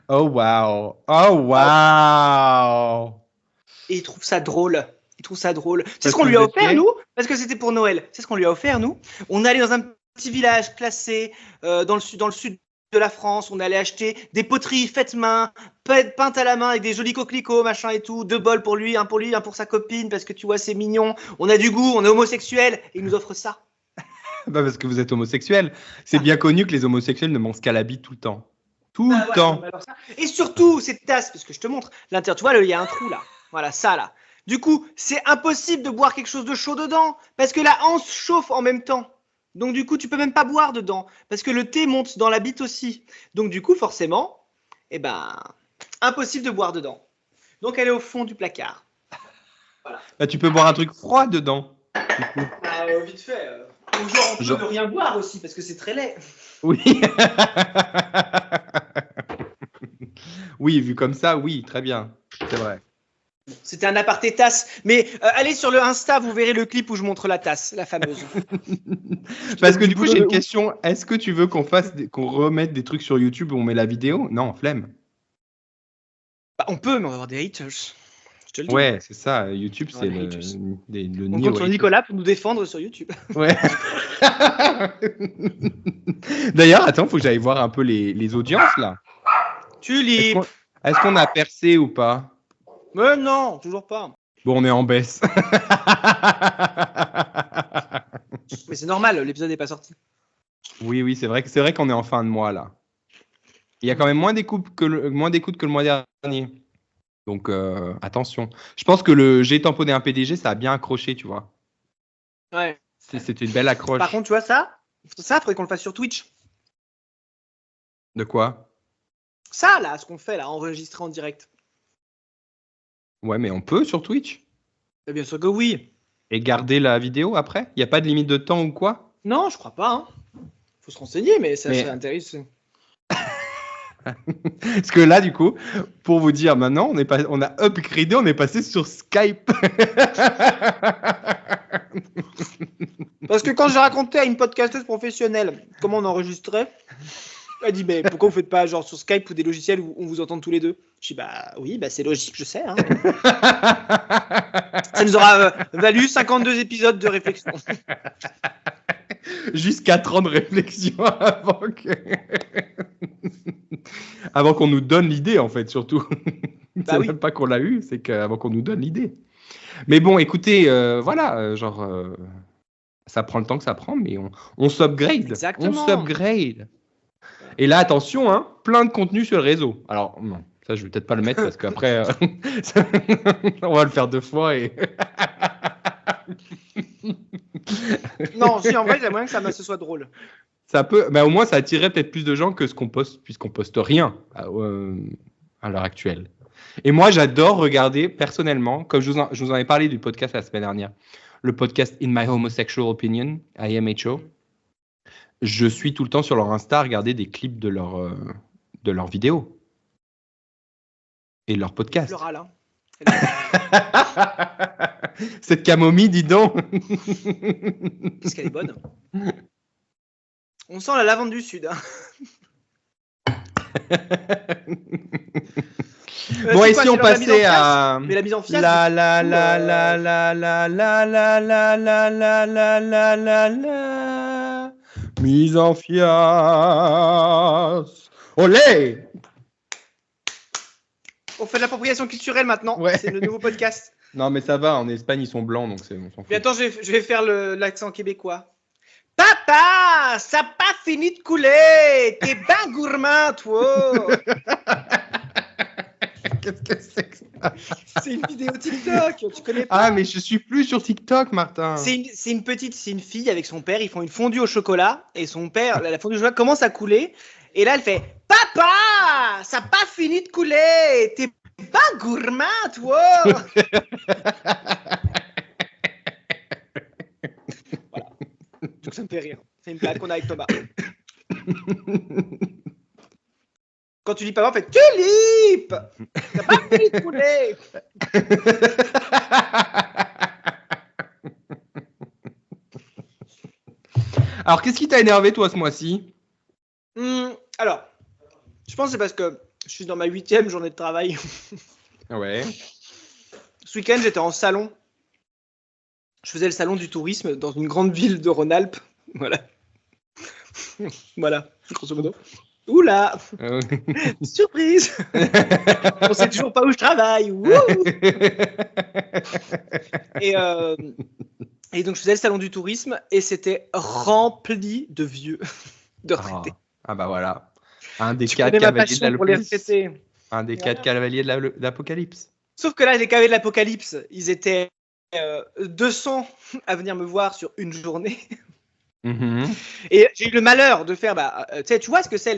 Oh wow. Oh wow. Et il trouve ça drôle. C'est ce qu'on lui a offert, nous, parce que c'était pour Noël. C'est ce qu'on lui a offert, nous. On est allé dans un petit village classé dans le sud de la France. On allait acheter des poteries faites main, peintes à la main avec des jolis coquelicots, machin et tout. 2 bols pour lui, un pour sa copine, parce que tu vois, c'est mignon. On a du goût, on est homosexuel, et il nous offre ça. Bah parce que vous êtes homosexuel. C'est bien connu que les homosexuels ne mangent qu'à la bite tout le temps. Tout le temps. Et surtout, cette tasse, parce que je te montre l'intérieur. Tu vois, il y a un trou là. Voilà, ça là. Du coup, c'est impossible de boire quelque chose de chaud dedans, parce que la hanse chauffe en même temps. Donc du coup, tu peux même pas boire dedans, parce que le thé monte dans la bite aussi. Donc du coup, forcément, impossible de boire dedans. Donc elle est au fond du placard. Voilà. Bah, tu peux boire un truc froid dedans. Vite fait. On peut ne rien boire aussi, parce que c'est très laid. Oui. Oui, vu comme ça, oui, très bien. C'est vrai. C'était un aparté tasse. Mais allez sur le Insta, vous verrez le clip où je montre la tasse, la fameuse. Parce que du coup, j'ai une question. Est-ce que tu veux qu'on remette des trucs sur YouTube où on met la vidéo? Non, flemme. Bah, on peut, mais on va avoir des haters. Je te le dis. Ouais, c'est ça. YouTube, c'est le on compte sur Nicolas pour nous défendre sur YouTube. Ouais. D'ailleurs, attends, faut que j'aille voir un peu les audiences là. Tulip. Est-ce qu'on a percé ou pas? Mais non, toujours pas. Bon, on est en baisse. Mais c'est normal, l'épisode n'est pas sorti. Oui, c'est vrai qu'on est en fin de mois là. Il y a quand même moins d'écoutes que le mois dernier. Donc attention. Je pense que j'ai tamponné un PDG, ça a bien accroché, tu vois. Ouais. C'était une belle accroche. Par contre, tu vois ça, faudrait qu'on le fasse sur Twitch. De quoi? Ça, là, ce qu'on fait là, enregistrer en direct. Ouais, mais on peut sur Twitch? Et bien sûr que oui. Et garder la vidéo après? Il n'y a pas de limite de temps ou quoi? Non, je crois pas. Hein. Faut se renseigner, mais ça serait intéressant. Parce que là, du coup, pour vous dire, maintenant, on a upgradé, on est passé sur Skype. Parce que quand j'ai raconté à une podcasteuse professionnelle comment on enregistrait, elle dit mais pourquoi vous faites pas genre sur Skype ou des logiciels où on vous entend tous les deux? Je dis bah oui, bah c'est logique, je sais. Hein. Ça nous aura valu 52 épisodes de réflexion. Juste 4 ans de réflexion avant qu'on nous donne l'idée, en fait, surtout. Bah c'est oui. même pas qu'on l'a eu, c'est qu'avant qu'on nous donne l'idée. Mais bon, écoutez, voilà, ça prend le temps que ça prend, mais on s'upgrade. Exactement. On s'upgrade. Et là, attention, hein, plein de contenu sur le réseau. Alors, non, ça, je vais peut-être pas le mettre parce qu'après, on va le faire 2 fois et... Non, si en vrai, il y a moyen que ce soit drôle. Ça peut, mais au moins, ça attirerait peut-être plus de gens que ce qu'on poste, puisqu'on poste rien à l'heure actuelle. Et moi, j'adore regarder personnellement, comme je vous en ai parlé du podcast la semaine dernière, le podcast In My Homosexual Opinion, IMHO. Je suis tout le temps sur leur Insta à regarder des clips de leurs vidéos et leur podcast. Floral, hein. Cette camomille, dis donc. Qu'est-ce qu'elle est bonne. On sent la lavande du Sud. Hein. Bon, et si on passait à... Mais la mise en fiac. Mise en fiace. Olé! On fait de l'appropriation culturelle maintenant. Ouais. C'est le nouveau podcast. Non, mais ça va. En Espagne, ils sont blancs, donc on s'en fout. Mais attends, je vais faire l'accent québécois. Papa, ça n'a pas fini de couler. T'es ben gourmand, toi. Qu'est-ce que c'est que ça? C'est une vidéo TikTok. Tu connais pas? Ah, mais je suis plus sur TikTok, Martin. C'est une fille avec son père. Ils font une fondue au chocolat et son père, la fondue au chocolat commence à couler. Et là, elle fait Papa, ça n'a pas fini de couler. T'es pas gourmand, toi. Voilà. Donc ça me fait rire. C'est une blague qu'on a avec Thomas. Quand tu dis papa, on fait Tulip. T'as pas fini de couler. Alors, qu'est-ce qui t'a énervé, toi, ce mois-ci? Alors, je pense que c'est parce que je suis dans ma 8e journée de travail. Ouais. Ce week-end, j'étais en salon. Je faisais le salon du tourisme dans une grande ville de Rhône-Alpes. Voilà. Voilà, grosso modo. Oula, surprise. On sait toujours pas où je travaille. Et donc, je faisais le salon du tourisme et c'était rempli de vieux, de retraités. Ah bah voilà. Un des 4 cavaliers de l'Apocalypse. Un des 4 cavaliers de l'Apocalypse. Sauf que là, les cavaliers de l'Apocalypse, ils étaient 200 à venir me voir sur une journée. Mm-hmm. Et j'ai eu le malheur de faire, tu vois ce que c'est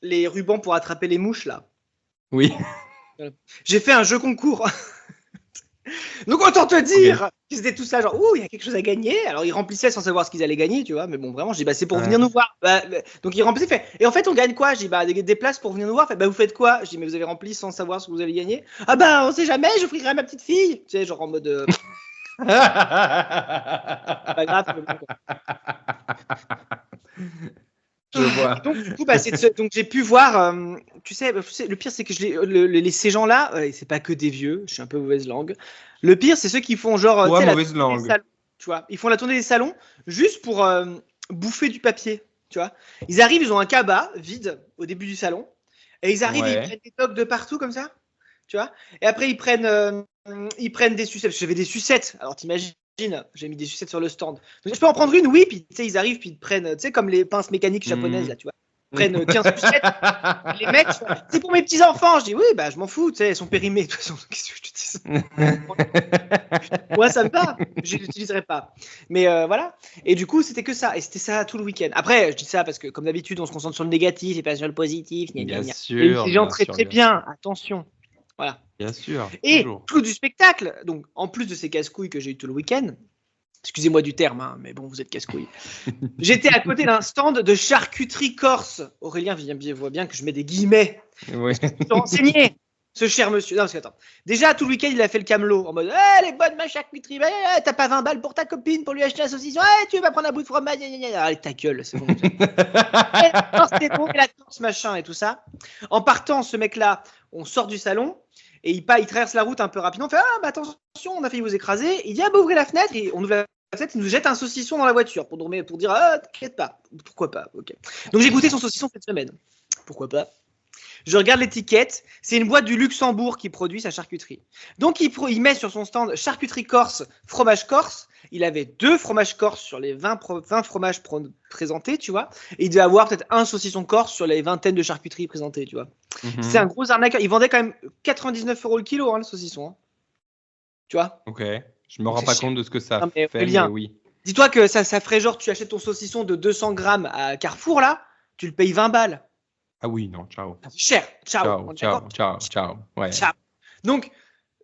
les rubans pour attraper les mouches là? Oui. J'ai fait un jeu concours. Donc autant te dire Ils étaient tous là, genre, ouh, il y a quelque chose à gagner. Alors, ils remplissaient sans savoir ce qu'ils allaient gagner, tu vois. Mais bon, vraiment, j'ai dit, bah, c'est pour venir nous voir. Donc, ils remplissaient, fait. Et en fait, on gagne quoi? J'ai dit, bah, des places pour venir nous voir. Fait, bah, vous faites quoi? J'ai dit, mais vous avez rempli sans savoir ce que vous allez gagner. Ah, bah, on sait jamais, j'offrirai à ma petite fille. Tu sais, genre en mode. Pas grave, mais bon, quoi. Je vois. Donc, du coup, donc j'ai pu voir. Tu sais, le pire, c'est que ces gens-là, c'est pas que des vieux. Je suis un peu mauvaise langue. Le pire, c'est ceux qui font genre. Mauvaise langue. Salons, tu vois, ils font la tournée des salons juste pour bouffer du papier. Tu vois, ils arrivent, ils ont un cabas vide au début du salon, et ils arrivent, et ils prennent des tocs de partout comme ça. Tu vois, et après ils prennent des sucettes. J'avais des sucettes. Alors t'imagines. J'ai mis des sucettes sur le stand. Donc, je peux en prendre une, oui, puis tu sais, ils arrivent, puis ils prennent, tu sais, comme les pinces mécaniques japonaises, là, tu vois. Ils prennent 15 sucettes, ils les mettent, c'est pour mes petits-enfants. Je dis, oui, bah, je m'en fous, tu sais, elles sont périmées, de toute façon, qu'est-ce que je te dis? Moi, ça me va, je ne l'utiliserai pas. Mais voilà. Et du coup, c'était que ça, et c'était ça tout le week-end. Après, je dis ça parce que, comme d'habitude, on se concentre sur le négatif et pas sur le positif. Bien sûr. Et les gens très bien, attention. Voilà. Bien sûr. Et tout du spectacle. Donc, en plus de ces casse-couilles que j'ai eu tout le week-end, excusez-moi du terme, hein, mais bon, vous êtes casse-couilles. J'étais à côté d'un stand de charcuterie corse. Aurélien voit bien que je mets des guillemets. Oui. Renseigné, ce cher monsieur. Non, parce que attends. Déjà, tout le week-end, il a fait le camelot en mode elle est bonne ma charcuterie. T'as pas 20 balles pour ta copine pour lui acheter un saucisson. Tu vas prendre un bout de fromage. Allez, ta gueule, c'est bon. C'est bon, et la torse, machin et tout ça. En partant, ce mec-là, on sort du salon. Et il traverse la route un peu rapidement. On fait bah attention, on a failli vous écraser. Il dit bah ouvrez la fenêtre. Et on ouvre la fenêtre. Il nous jette un saucisson dans la voiture pour dire t'inquiète pas. Pourquoi pas. Ok. Donc j'ai goûté son saucisson cette semaine. Pourquoi pas. Je regarde l'étiquette. C'est une boîte du Luxembourg qui produit sa charcuterie. Donc il met sur son stand charcuterie corse, fromage corse. Il avait 2 fromages corse sur les 20 fromages présentés, tu vois. Et il devait avoir peut-être un saucisson corse sur les vingtaines de charcuteries présentées, tu vois. Mm-hmm. C'est un gros arnaqueur. Il vendait quand même 99 € le kilo, hein, le saucisson. Hein. Tu vois. Ok. Je me rends pas compte de ce que ça fait, mais oui. Dis-toi que ça ferait genre, tu achètes ton saucisson de 200 grammes à Carrefour, là, tu le payes 20 balles. Ah oui, non, ciao. C'est cher. Ciao. Ouais. Ciao. Donc,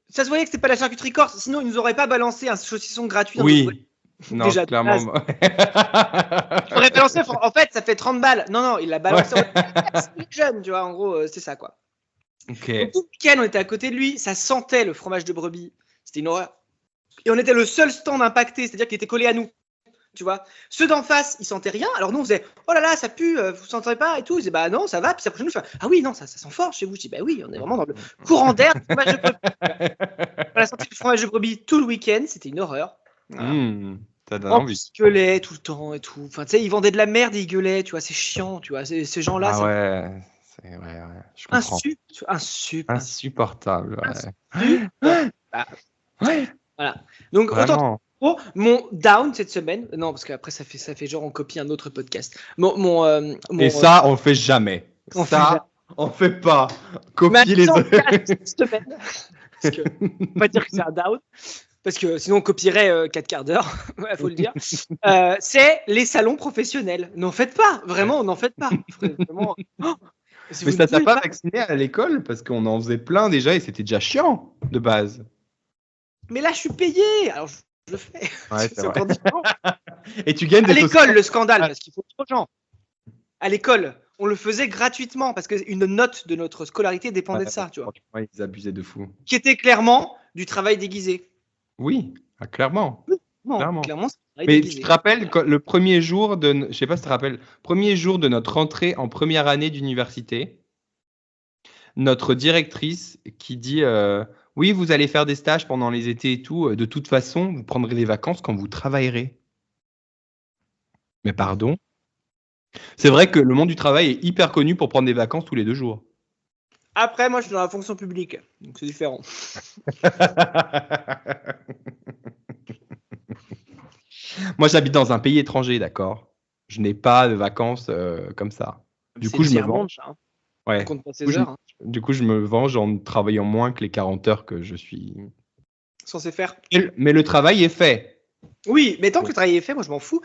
ça se voyait que c'était pas la charcuterie corse, sinon ils nous auraient pas balancé un saucisson gratuit. Oui. Non, déjà, clairement. Il aurait balancé, en fait, ça fait 30 balles. Non, il l'a balancé. C'est jeune, tu vois, en gros, c'est ça, quoi. Ok. Donc, tout le week-end, on était à côté de lui, ça sentait le fromage de brebis. C'était une horreur. Et on était le seul stand impacté, c'est-à-dire qu'il était collé à nous. Tu vois, ceux d'en face, ils sentaient rien. Alors nous, on faisait oh là là, ça pue, vous sentez pas et tout. Ils disaient bah non, ça va. Puis après nous, ah oui, non, ça sent fort chez vous. Je dis bah oui, on est vraiment dans le courant d'air du fromage de brebis. On a senti le fromage de brebis tout le week-end, c'était une horreur. Voilà. T'as envie. Ils gueulaient tout le temps et tout. Enfin, tu sais, ils vendaient de la merde et ils gueulaient. Tu vois, c'est chiant. Tu vois, ces gens-là. Ah ouais. Ouais, je comprends. Insupportable. Ouais. Voilà. Donc autant. Oh, mon down cette semaine, non parce qu'après ça fait genre on copie un autre podcast. Et ça on fait jamais. On fait pas. Copier les autres. Cette semaine, parce que on va dire que c'est un down, parce que sinon on copierait 4 quarts d'heure, il faut le dire. C'est les salons professionnels. N'en faites pas, vraiment, n'en faites pas. Vraiment. Mais ça t'a pas vacciné à l'école parce qu'on en faisait plein déjà et c'était déjà chiant de base. Mais là je suis payé, alors je le fais. Ouais, c'est encore différent. Et tu gagnes à l'école, le scandale, parce qu'il faut trop de gens. À l'école, on le faisait gratuitement parce qu'une note de notre scolarité dépendait de ça, tu vois. Ouais, ils abusaient de fou. Qui était clairement du travail déguisé. Oui, clairement. Clairement, mais déguisé. Tu te rappelles le premier jour je sais pas si tu te rappelles, premier jour de notre rentrée en première année d'université, notre directrice qui dit oui, vous allez faire des stages pendant les étés et tout. De toute façon, vous prendrez les vacances quand vous travaillerez. Mais pardon. C'est vrai que le monde du travail est hyper connu pour prendre des vacances tous les 2 jours. Après, moi, je suis dans la fonction publique, donc c'est différent. Moi, j'habite dans un pays étranger, d'accord. Je n'ai pas de vacances comme ça. Du coup, je me venge. Hein. Ouais. Du coup, je me venge en travaillant moins que les 40 heures que je suis censé faire. Mais le travail est fait. Oui, mais tant que le travail est fait, moi, je m'en fous.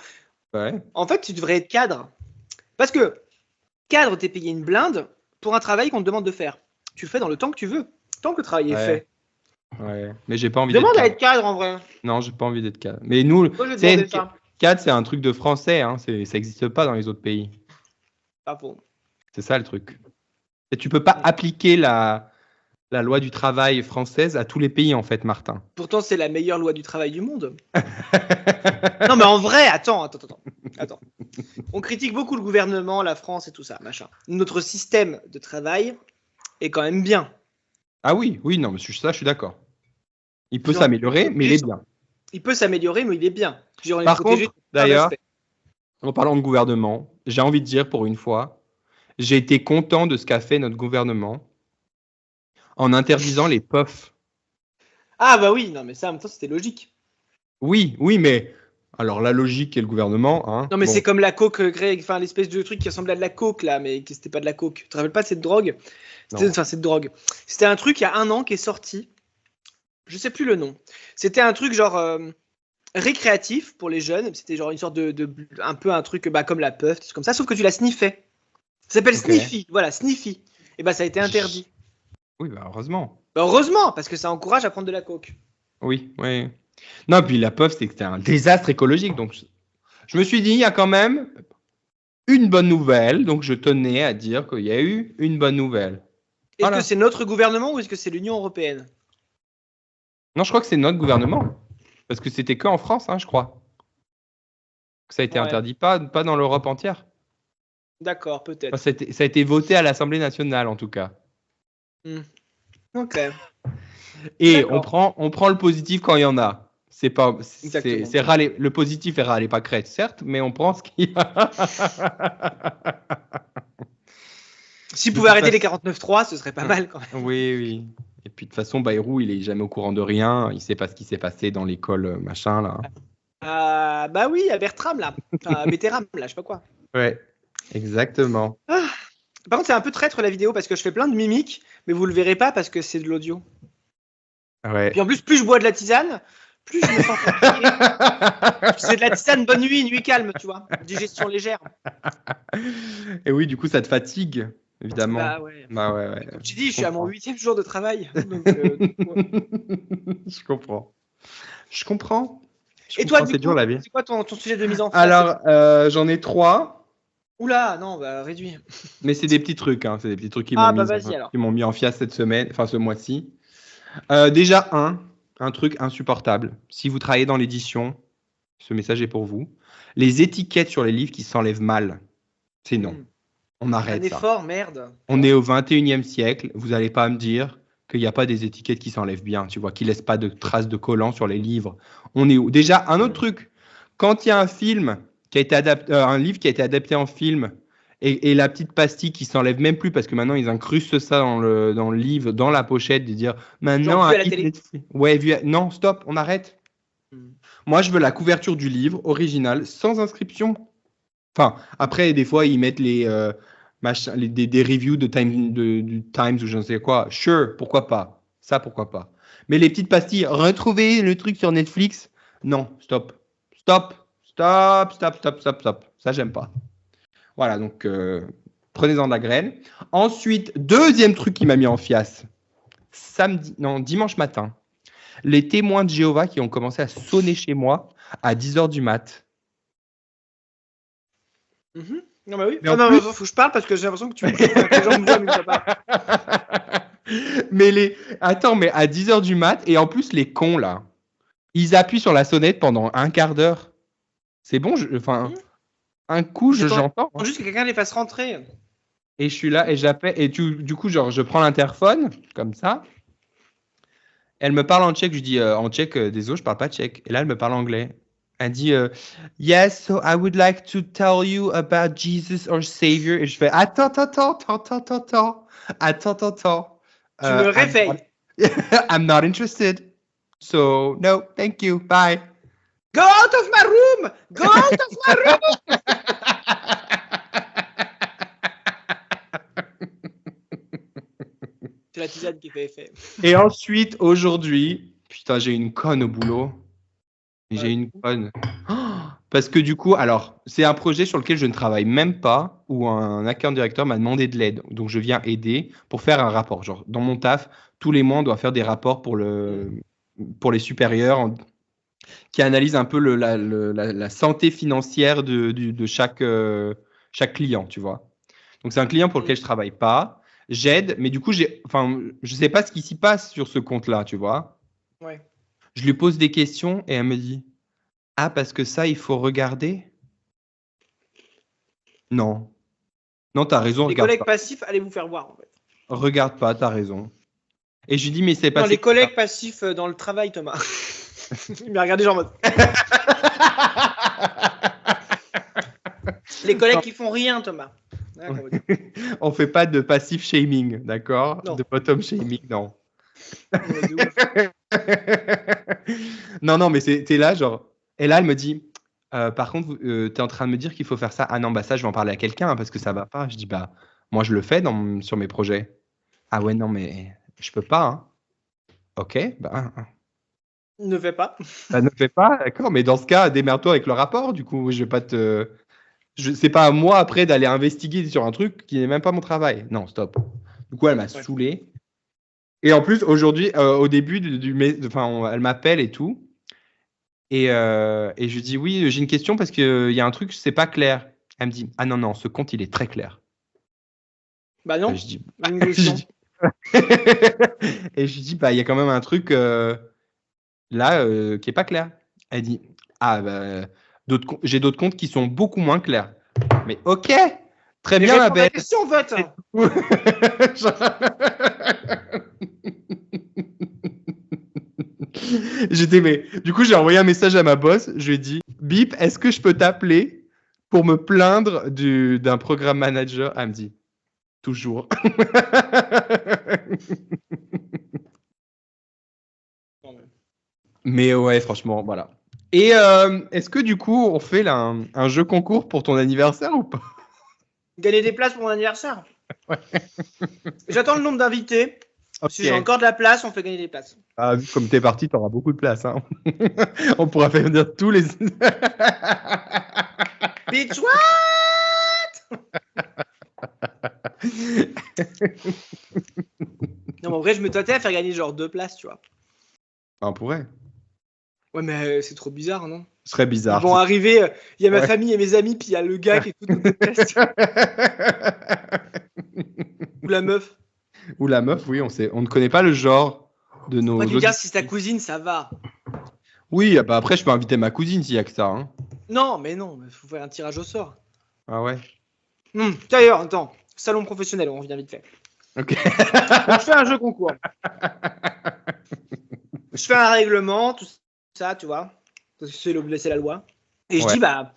Ouais. En fait, tu devrais être cadre. Parce que cadre, t'es payé une blinde pour un travail qu'on te demande de faire. Tu le fais dans le temps que tu veux. Tant que le travail est fait. Ouais, mais j'ai pas envie Demande d'être à être cadre en vrai. Non, j'ai pas envie d'être cadre. Mais nous, cadre, c'est un truc de français, hein. Ça n'existe pas dans les autres pays. Pas faux. C'est ça le truc. Et tu peux pas appliquer la loi du travail française à tous les pays, en fait, Martin. Pourtant, c'est la meilleure loi du travail du monde. Non, mais en vrai, attends. On critique beaucoup le gouvernement, la France et tout ça, machin. Notre système de travail est quand même bien. Ah oui, non, mais ça, je suis d'accord. Il peut s'améliorer, mais il est bien. Il peut s'améliorer, mais il est bien. Par contre, d'ailleurs, en parlant de gouvernement, j'ai envie de dire pour une fois, j'ai été content de ce qu'a fait notre gouvernement en interdisant les puffs. Ah bah oui, non mais ça en même temps c'était logique. Oui, mais alors la logique et le gouvernement, hein. Non mais c'est comme la coke, enfin l'espèce de truc qui ressemblait à de la coke là, mais qui c'était pas de la coke. Tu te rappelles pas de cette drogue? Cette drogue. C'était un truc il y a 1 an qui est sorti. Je sais plus le nom. C'était un truc genre récréatif pour les jeunes. C'était genre une sorte de un peu un truc comme la puff, comme ça, sauf que tu la sniffais. Ça s'appelle Sniffy. Voilà, Sniffy. Et bah ça a été interdit. Oui, bah heureusement. Bah heureusement, parce que ça encourage à prendre de la coke. Oui. Non, puis la puff, c'était un désastre écologique. Donc, je me suis dit, il y a quand même une bonne nouvelle. Donc, je tenais à dire qu'il y a eu une bonne nouvelle. Est-ce que c'est notre gouvernement ou est-ce que c'est l'Union européenne? Non, je crois que c'est notre gouvernement. Parce que c'était qu'en France, hein, je crois. Ça a été interdit, pas dans l'Europe entière. D'accord, peut-être. Enfin, ça a été voté à l'Assemblée nationale, en tout cas. Ok. Et on prend le positif quand il y en a. C'est râler. Le positif est râler pas crête, certes, mais on prend ce qu'il y a. S'ils pouvaient arrêter les 49.3, ce serait pas mal quand même. Oui. Et puis de toute façon, Bayrou, il est jamais au courant de rien. Il sait pas ce qui s'est passé dans l'école, machin là. Bah oui, à Bertram là. À Betteram là, je sais pas quoi. Ouais, exactement. Par contre, c'est un peu traître la vidéo parce que je fais plein de mimiques, mais vous le verrez pas parce que c'est de l'audio. Ouais. Puis en plus, plus je bois de la tisane, plus je me sens fatigué. C'est de la tisane bonne nuit calme, tu vois. Digestion légère. Et oui, du coup, ça te fatigue, évidemment. Bah ouais. Comme tu dis, je suis à mon 8e jour de travail. Donc, Je comprends. Et toi, c'est dur la vie. C'est quoi ton sujet de mise en place? Alors, j'en ai 3. Oula, non, bah réduit. Mais c'est des petits trucs, hein. C'est des petits trucs qui m'ont mis en fiasse cette semaine, enfin ce mois-ci. Déjà, un truc insupportable. Si vous travaillez dans l'édition, ce message est pour vous. Les étiquettes sur les livres qui s'enlèvent mal. C'est non. On arrête ça. Un effort, merde. On est au 21e siècle. Vous n'allez pas me dire qu'il n'y a pas des étiquettes qui s'enlèvent bien, tu vois, qui ne laissent pas de traces de collants sur les livres. On est où? Déjà, un autre truc. Quand il y a un film qui a été un livre qui a été adapté en film et la petite pastille qui s'enlève même plus parce que maintenant ils incrustent ça dans le livre, dans la pochette, de dire maintenant à la télé. Non, stop, on arrête. Moi, je veux la couverture du livre original sans inscription. Enfin, après, des fois, ils mettent des reviews du Times ou je ne sais quoi. Sure, pourquoi pas. Ça, pourquoi pas. Mais les petites pastilles, retrouver le truc sur Netflix, non, stop. Ça, j'aime pas. Voilà, donc prenez-en de la graine. Ensuite, deuxième truc qui m'a mis en fiasse. Dimanche matin, les témoins de Jéhovah qui ont commencé à sonner chez moi à 10h du mat. Non, bah oui. Faut que je parle parce que j'ai l'impression que les gens me voient, mais ne voient pas. Mais à 10h du mat, et en plus, les cons, là, ils appuient sur la sonnette pendant un quart d'heure. C'est bon, un coup, j'entends. Faut juste que quelqu'un les fasse rentrer. Et je suis là, et j'appelle, et du coup, genre, je prends l'interphone, comme ça. Elle me parle en tchèque, je dis en tchèque, désolé, je parle pas tchèque. Et là, elle me parle anglais. Elle dit Yes, so I would like to tell you about Jesus our Savior. Et je fais attends. Tu me réveilles. I'm not interested. So, no, thank you. Bye. Go out of my room! Go out of my room! C'est la tisane qui fait effet. Et ensuite, aujourd'hui, putain, j'ai une conne au boulot. J'ai une conne. Parce que du coup, alors, c'est un projet sur lequel je ne travaille même pas, où un account directeur m'a demandé de l'aide. Donc, je viens aider pour faire un rapport. Genre, dans mon taf, tous les mois, on doit faire des rapports pour les supérieurs qui analysent un peu la santé financière de chaque client, tu vois. Donc, c'est un client pour lequel je travaille pas. J'aide, mais du coup, je sais pas ce qui s'y passe sur ce compte-là, tu vois. Ouais. Je lui pose des questions et elle me dit « Ah, parce que ça, il faut regarder ?» Non. Non, t'as raison, Les regarde collègues pas. passifs, allez vous faire voir, en fait. Regarde pas, t'as raison. Et je lui dis « Mais c'est pas… » Non, les collègues passifs dans le travail, Thomas. Il m'a regardé genre en mode… Les collègues qui font rien, Thomas. On fait pas de passif shaming, d'accord? Non. De bottom shaming, non. Non, mais t'es là, genre. Et là, elle me dit, par contre, t'es en train de me dire qu'il faut faire ça. Ah non, bah ça, je vais en parler à quelqu'un hein, parce que ça va pas. Je dis, bah, moi, je le fais sur mes projets. Ah ouais, non, mais je peux pas. Hein. Ok, bah. Ne fais pas. Ça ne fait pas, d'accord. Mais dans ce cas, démerde-toi avec le rapport. Du coup, je vais pas te. C'est pas à moi après d'aller investiguer sur un truc qui n'est même pas mon travail. Non, stop. Du coup, elle m'a saoulé. Et en plus, aujourd'hui, au début elle m'appelle et tout. Et je lui dis oui, j'ai une question parce qu'il y a un truc, c'est pas clair. Elle me dit ah non, ce compte il est très clair. Bah non. Je dis, et je lui dis bah il y a quand même un truc là qui est pas clair. Elle dit ah bah j'ai d'autres comptes qui sont beaucoup moins clairs. Mais ok, très bien ma belle. Question en fait. Du coup, j'ai envoyé un message à ma boss. Je lui ai dit Bip, est-ce que je peux t'appeler pour me plaindre d'un programme manager? Elle me dit toujours. Mais ouais, franchement, voilà. Et est-ce que du coup, on fait là, un jeu concours pour ton anniversaire ou pas? Gagner des places pour mon anniversaire. Ouais. J'attends le nombre d'invités. Okay. Si j'ai encore de la place, on fait gagner des places. Ah, vu comme t'es parti, t'auras beaucoup de place. Hein. On pourra faire venir tous les. Bitch, what? Non, mais en vrai, je me tâtais à faire gagner genre 2 places, tu vois. On pourrait. Ouais, mais c'est trop bizarre, non? Ce serait bizarre. Ils vont arriver, il y a ma famille et mes amis, puis il y a le gars qui écoute notre podcast. Ou la meuf. Ou la meuf, oui, on ne connaît pas le genre de nos. Moi, tu me dis, si c'est ta cousine, ça va. Oui, bah après, je peux inviter ma cousine s'il y a que ça. Hein. Non, mais faut faire un tirage au sort. Ah ouais. D'ailleurs, attends, salon professionnel, on revient vite fait. Ok. Je fais un jeu concours. Je fais un règlement, tout ça, tu vois. Parce que c'est la loi. Et je dis, bah.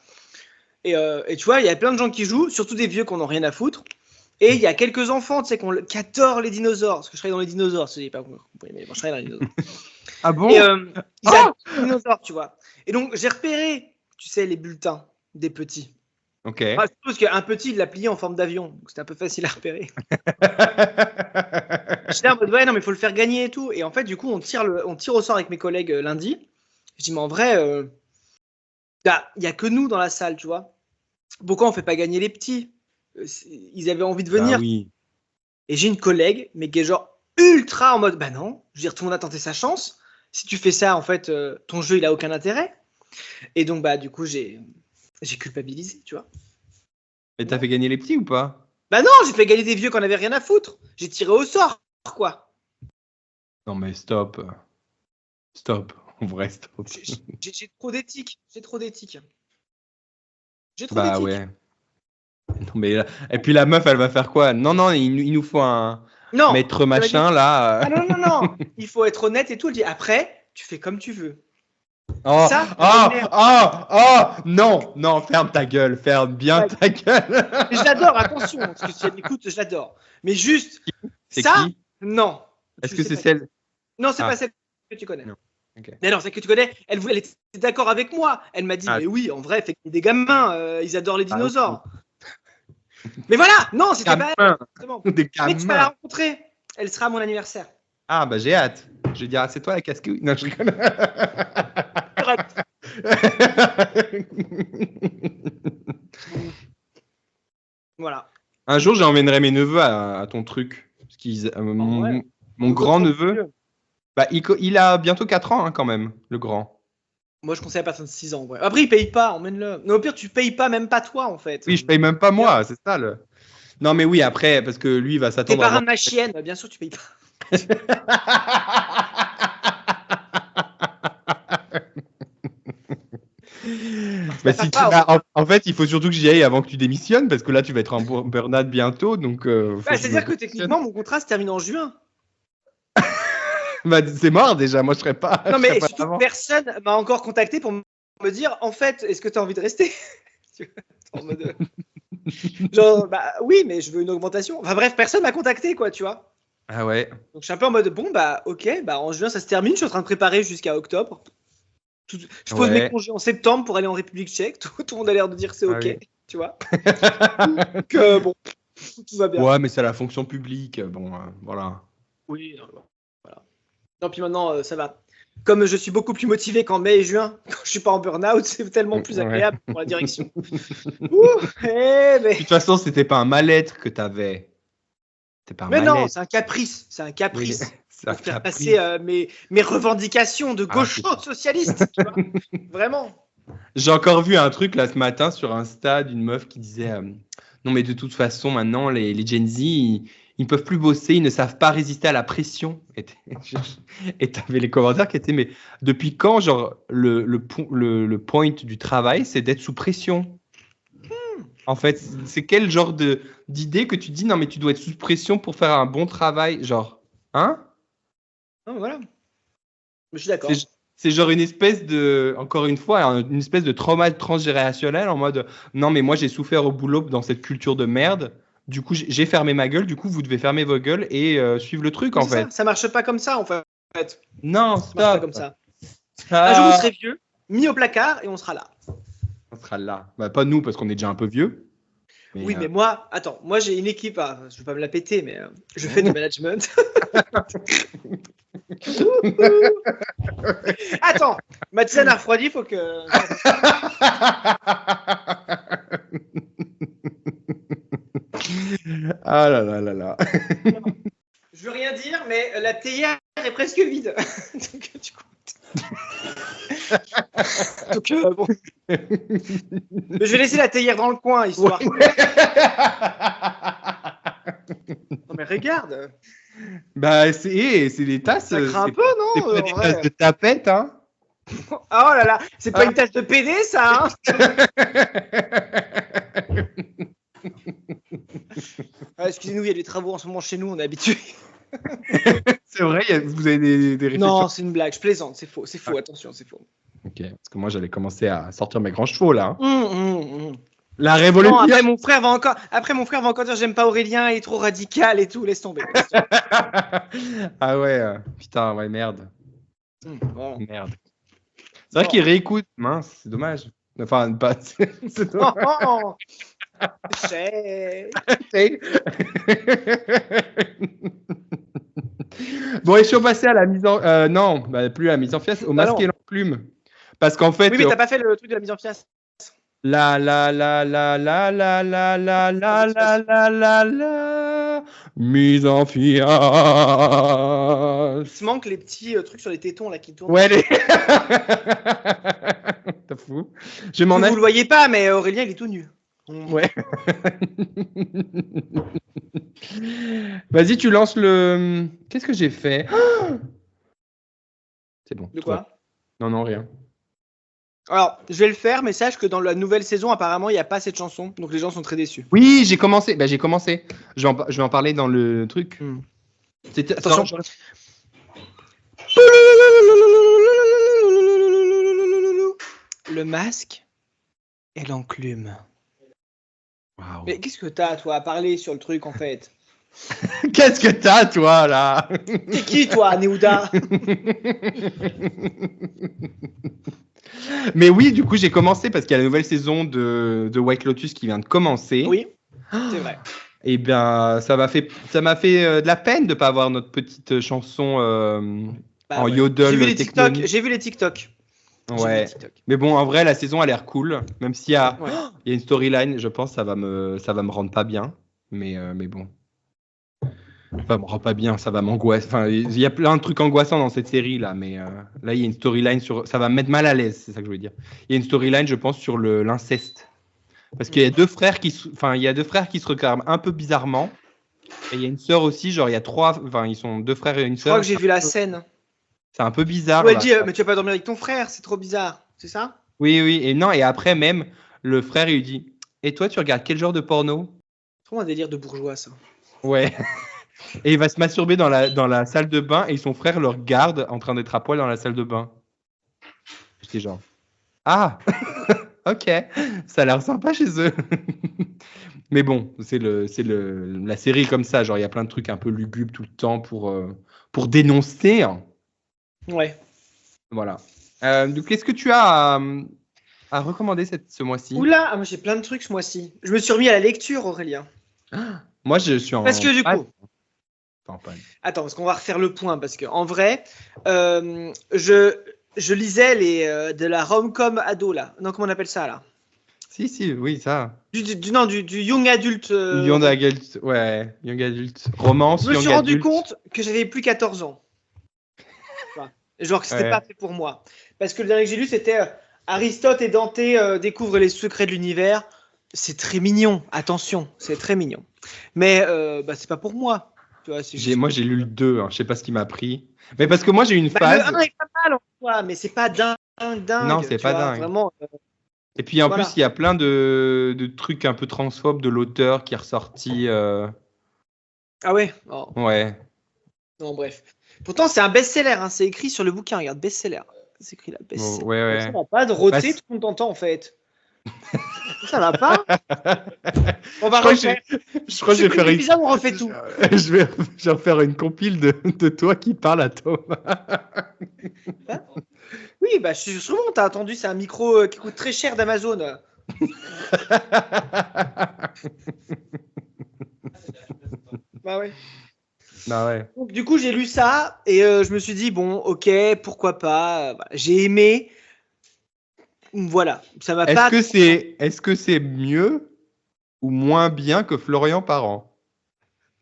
Et tu vois, il y a plein de gens qui jouent, surtout des vieux qui n'en ont rien à foutre. Et il y a quelques enfants, tu sais, qui adorent les dinosaures. Parce que je travaille dans les dinosaures, je ne sais pas compris, mais bon, je travaille dans les dinosaures. Ah bon? Et ils adorent les dinosaures, tu vois. Et donc, j'ai repéré, tu sais, les bulletins des petits. Ok. Ah, parce qu'un petit, il l'a plié en forme d'avion. Donc, c'était un peu facile à repérer. J'étais en mode, ouais, non, mais il faut le faire gagner et tout. Et en fait, du coup, on tire au sort avec mes collègues lundi. Je dis, mais en vrai, il n'y a que nous dans la salle, tu vois. Pourquoi on ne fait pas gagner les petits? Ils avaient envie de venir. Ah oui. Et j'ai une collègue, mais qui est genre ultra en mode, bah non, je veux dire, tout le monde a tenté sa chance. Si tu fais ça, en fait, ton jeu, il a aucun intérêt. Et donc, bah, du coup, j'ai culpabilisé, tu vois. Et t'as fait gagner les petits ou pas? Bah non, j'ai fait gagner des vieux qu'on avait rien à foutre. J'ai tiré au sort, quoi. Non, mais stop. Stop. En vrai, stop. J'ai trop d'éthique. Bah ouais. Non, mais et puis la meuf, elle va faire quoi? Non, il nous faut un maître machin là. Ah non. Il faut être honnête et tout. Elle dit après, tu fais comme tu veux. Oh, non, ferme ta gueule, ferme bien ta gueule. Je l'adore, attention, parce que si elle écoute, je l'adore. Mais juste, c'est ça, qui? Non. Est-ce que c'est celle? Non, c'est pas celle que tu connais. Non. Okay. Mais non, celle que tu connais, elle était d'accord avec moi. Elle m'a dit, mais oui, en vrai, fait des gamins, ils adorent les dinosaures. Mais voilà, non, c'était pas elle. Des gamins. Mais tu vas la rencontrer. Elle sera à mon anniversaire. Ah, bah j'ai hâte. Je vais dire, c'est toi la casquette. Non, je rigole. Voilà. Un jour, j'emmènerai mes neveux à ton truc. Parce qu'ils, Mon grand-neveu, il a bientôt 4 ans quand même, le grand. Moi, je conseille à partir de 6 ans. Ouais. Après, il paye pas, emmène-le. Mais au pire, tu payes pas, même pas toi, en fait. Oui, je paye même pas moi, c'est ça le. Non, mais oui, après, parce que lui, il va s'attendre. T'es parrain de ma chienne, bien sûr, tu payes pas. En fait, il faut surtout que j'y aille avant que tu démissionnes, parce que là, tu vas être en burn-out bientôt. Donc, c'est-à-dire que techniquement, mon contrat se termine en juin. C'est mort déjà, moi je serais pas. Non, mais surtout, personne m'a encore contacté pour me dire en fait, est-ce que tu as envie de rester? En mode. Genre, oui, mais je veux une augmentation. Enfin bref, personne m'a contacté, quoi, tu vois. Ah ouais. Donc je suis un peu en mode ok, en juin ça se termine, je suis en train de préparer jusqu'à octobre. Je pose mes congés en septembre pour aller en République tchèque. Tout le monde a l'air de dire que c'est ok, tu vois. Donc bon, tout va bien. Ouais, mais c'est la fonction publique, bon, voilà. Oui, non, voilà. Non, puis maintenant ça va. Comme je suis beaucoup plus motivé qu'en mai et juin, quand je suis pas en burn-out, c'est tellement plus agréable pour la direction. De toute façon, c'était pas un mal-être que t'avais. Mais non, c'est un caprice. C'est un caprice. Oui, pour faire passer mes revendications de gaucho-socialiste. Tu vois. Vraiment. J'ai encore vu un truc là ce matin sur Insta d'une meuf qui disait non, mais de toute façon, maintenant, les Gen Z, ils ne peuvent plus bosser, ils ne savent pas résister à la pression. Et tu avais les commentaires qui étaient mais depuis quand, genre, le point du travail, c'est d'être sous pression? En fait, c'est quel genre d'idée que tu dis non, mais tu dois être sous pression pour faire un bon travail? Genre, hein? Non, voilà. Je suis d'accord. C'est genre une espèce de, encore une fois, une espèce de trauma transgénérationnel en mode non, mais moi j'ai souffert au boulot dans cette culture de merde. Du coup, j'ai fermé ma gueule. Du coup, vous devez fermer vos gueules et suivre le truc en fait. Ça marche pas comme ça en fait. Non, ça marche pas comme ça. Un jour, vous serez vieux, mis au placard et on sera là. On sera là. Pas nous parce qu'on est déjà un peu vieux. Oui, mais moi j'ai une équipe. Je vais pas me la péter, mais je fais du management. Attends, ma tisane a refroidi, faut que. Ah là là là là. Je veux rien dire, mais la théière est presque vide. Donc, du coup. Donc, bon. Mais je vais laisser la théière dans le coin, histoire. Non, mais regarde. C'est des tasses. Ça craint un peu, non? C'est pas des tasses de tapette, hein? Oh là là, c'est pas une tasse de PD, ça, hein? Excusez-nous, il y a des travaux en ce moment chez nous, on est habitués. C'est vrai, vous avez des réflexions? Non, c'est une blague, je plaisante, c'est faux, attention, c'est faux. Ok, parce que moi j'allais commencer à sortir mes grands chevaux là. La Non, révolution. après mon frère va encore dire j'aime pas Aurélien, il est trop radical et tout, laisse tomber. Ah ouais, putain, ouais, merde. Voilà. Merde. C'est vrai qu'il réécoute, mince, c'est dommage. Enfin, pas. C'est dommage. Oh, Bon, et je suis passé à la mise en. Non, plus à la mise en pièce, au masque et l'enclume. Parce qu'en fait. Oui, mais t'as pas fait le truc de la mise en pièce. La mise en fiace. Il te manque les petits trucs sur les tétons là qui tournent. Ouais, T'as fou. Vous le voyez pas, mais Aurélien il est tout nu. Ouais. Vas-y, tu lances le. Qu'est-ce que j'ai fait? C'est bon. De quoi? Non, rien. Alors, je vais le faire, mais sache que dans la nouvelle saison, apparemment, il n'y a pas cette chanson, donc les gens sont très déçus. Oui, j'ai commencé. Je vais en parler dans le truc. Attention. Le masque et l'enclume. Wow. Mais qu'est-ce que t'as, toi, à parler sur le truc, en fait? Qu'est-ce que t'as, toi, là? T'es qui, toi, Néouda? Mais oui, du coup, j'ai commencé parce qu'il y a la nouvelle saison de White Lotus qui vient de commencer. Oui, c'est vrai. Et bien, ça m'a fait de la peine de ne pas avoir notre petite chanson en yodel. J'ai vu les TikTok. Ouais. Mais bon, en vrai, la saison a l'air cool. Même s'il y a il y a une storyline, je pense, ça va me rendre pas bien. Mais bon. Ça me rend pas bien, ça va m'angoisser. Enfin, il y a plein de trucs angoissants dans cette série là, mais là il y a une storyline sur. Ça va me mettre mal à l'aise, c'est ça que je veux dire. Il y a une storyline, je pense, sur l'inceste. Parce qu'il y a deux frères qui se regardent un peu bizarrement. Et il y a une sœur aussi, genre il y a ils sont deux frères et une Je sœur. crois que j'ai vu la scène. C'est un peu bizarre. Ouais, dit, mais tu vas pas dormir avec ton frère, c'est trop bizarre, c'est ça? Oui, et non, et après même, le frère il lui dit, et toi tu regardes quel genre de porno? C'est trop un délire de bourgeois ça. Ouais. Et il va se masturber dans la salle de bain et son frère le regarde en train d'être à poil dans la salle de bain. J'étais genre, ah, ok, ça a l'air sympa chez eux. Mais bon, c'est la série comme ça, genre il y a plein de trucs un peu lugubres tout le temps pour dénoncer. Ouais. Voilà. Donc qu'est-ce que tu as à recommander ce mois-ci? Oula, moi j'ai plein de trucs ce mois-ci. Je me suis remis à la lecture, Aurélien. Moi je suis en Parce que du coup. Attends, parce qu'on va refaire le point, parce que en vrai, je lisais de la rom-com ado là. Non, comment on appelle ça là? Si, oui, ça. Du young adult. Young adult, ouais, young adult. Romance, young adult. Je me suis rendu compte que j'avais plus 14 ans. Genre que c'était pas fait pour moi. Parce que le dernier que j'ai lu, c'était Aristote et Dante découvrent les secrets de l'univers. C'est très mignon, attention, c'est très mignon. Mais c'est pas pour moi. Tu vois, moi, j'ai lu le 2, hein. Je sais pas ce qui m'a pris. Mais parce que moi, j'ai une phase. Le 1 est pas mal en soi, mais c'est pas dingue. Non, c'est pas dingue. Vraiment, et puis en plus, il y a plein de trucs un peu transphobes de l'auteur qui est ressorti. Ah ouais? Oh. Ouais. Non, bref. Pourtant, c'est un best-seller. Hein. C'est écrit sur le bouquin. Regarde, best-seller. C'est écrit là, best-seller. Oh, ouais. Ça va pas de roter tout le temps en fait. Ça va pas. On va refaire. Je crois que je vais faire une... on refait tout. Je vais refaire une compile de toi qui parle à Thomas. Oui, sûrement, t'as attendu, c'est un micro qui coûte très cher d'Amazon. Bah ouais. Donc, du coup, j'ai lu ça et je me suis dit, bon, ok, pourquoi pas. J'ai aimé. Voilà, ça m'a pas. Est-ce que c'est mieux ou moins bien que Florian Parent?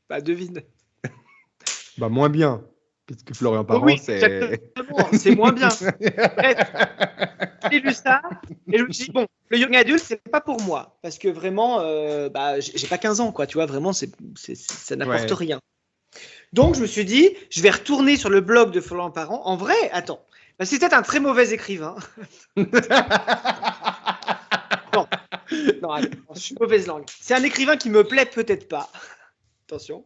Bah, devine. Bah, moins bien. Puisque Florian Parent, oui, c'est moins bien. Bref, j'ai lu ça et je me suis dit, bon, le young adulte, c'est pas pour moi. Parce que vraiment, j'ai pas 15 ans, quoi. Tu vois, vraiment, ça n'apporte rien. Donc, je me suis dit, je vais retourner sur le blog de Florian Parent. En vrai, attends, c'est peut-être un très mauvais écrivain. Non, attends, je suis mauvaise langue. C'est un écrivain qui me plaît peut-être pas. Attention.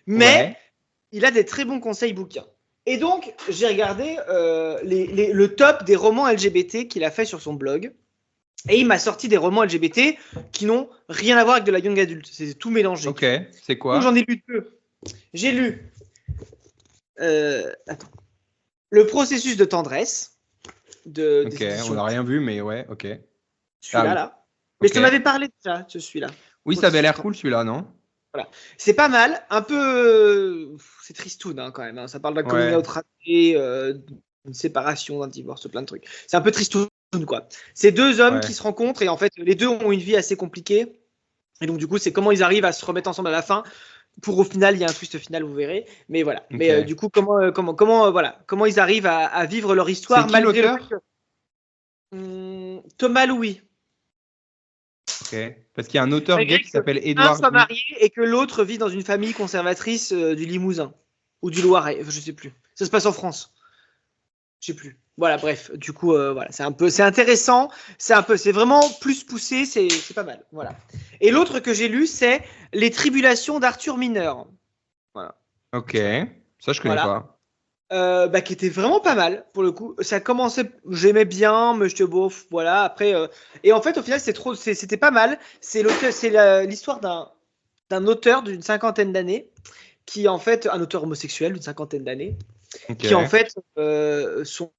Mais il a des très bons conseils bouquins. Et donc, j'ai regardé le top des romans LGBT qu'il a fait sur son blog. Et il m'a sorti des romans LGBT qui n'ont rien à voir avec de la young adulte. C'est tout mélangé. Ok, c'est quoi? Donc, j'en ai lu 2. J'ai lu Le processus de tendresse. Ok, on n'a rien vu, mais ouais, ok. Celui-là, là. Mais je t'en avais parlé de ça, celui-là. Oui, ça avait l'air cool, celui-là, non? Voilà. C'est pas mal, un peu. C'est tristoun quand même. Hein. Ça parle d'un coming out raté, d'une séparation, d'un divorce, plein de trucs. C'est un peu tristoun, quoi. C'est deux hommes qui se rencontrent et en fait, les deux ont une vie assez compliquée. Et donc, du coup, c'est comment ils arrivent à se remettre ensemble à la fin. Pour au final, il y a un twist final, vous verrez. Mais voilà. Okay. Mais du coup, comment ils arrivent à vivre leur histoire malgré l'auteur Thomas Louis. Ok. Parce qu'il y a un auteur gay qui s'appelle Édouard. Un soit marié et que l'autre vit dans une famille conservatrice du Limousin ou du Loiret, je sais plus. Ça se passe en France. Je sais plus. Voilà, bref. Du coup, voilà, c'est intéressant. C'est vraiment plus poussé. C'est pas mal. Voilà. Et l'autre que j'ai lu, c'est Les Tribulations d'Arthur Mineur. Voilà. Ok. Ça, je connais pas. Qui était vraiment pas mal pour le coup. Ça commençait, j'aimais bien, mais j'étais bof, voilà. Après, et en fait, au final, c'était pas mal. C'est l'histoire d'un auteur d'une cinquantaine d'années, qui en fait, un auteur homosexuel d'une cinquantaine d'années, qui en fait, son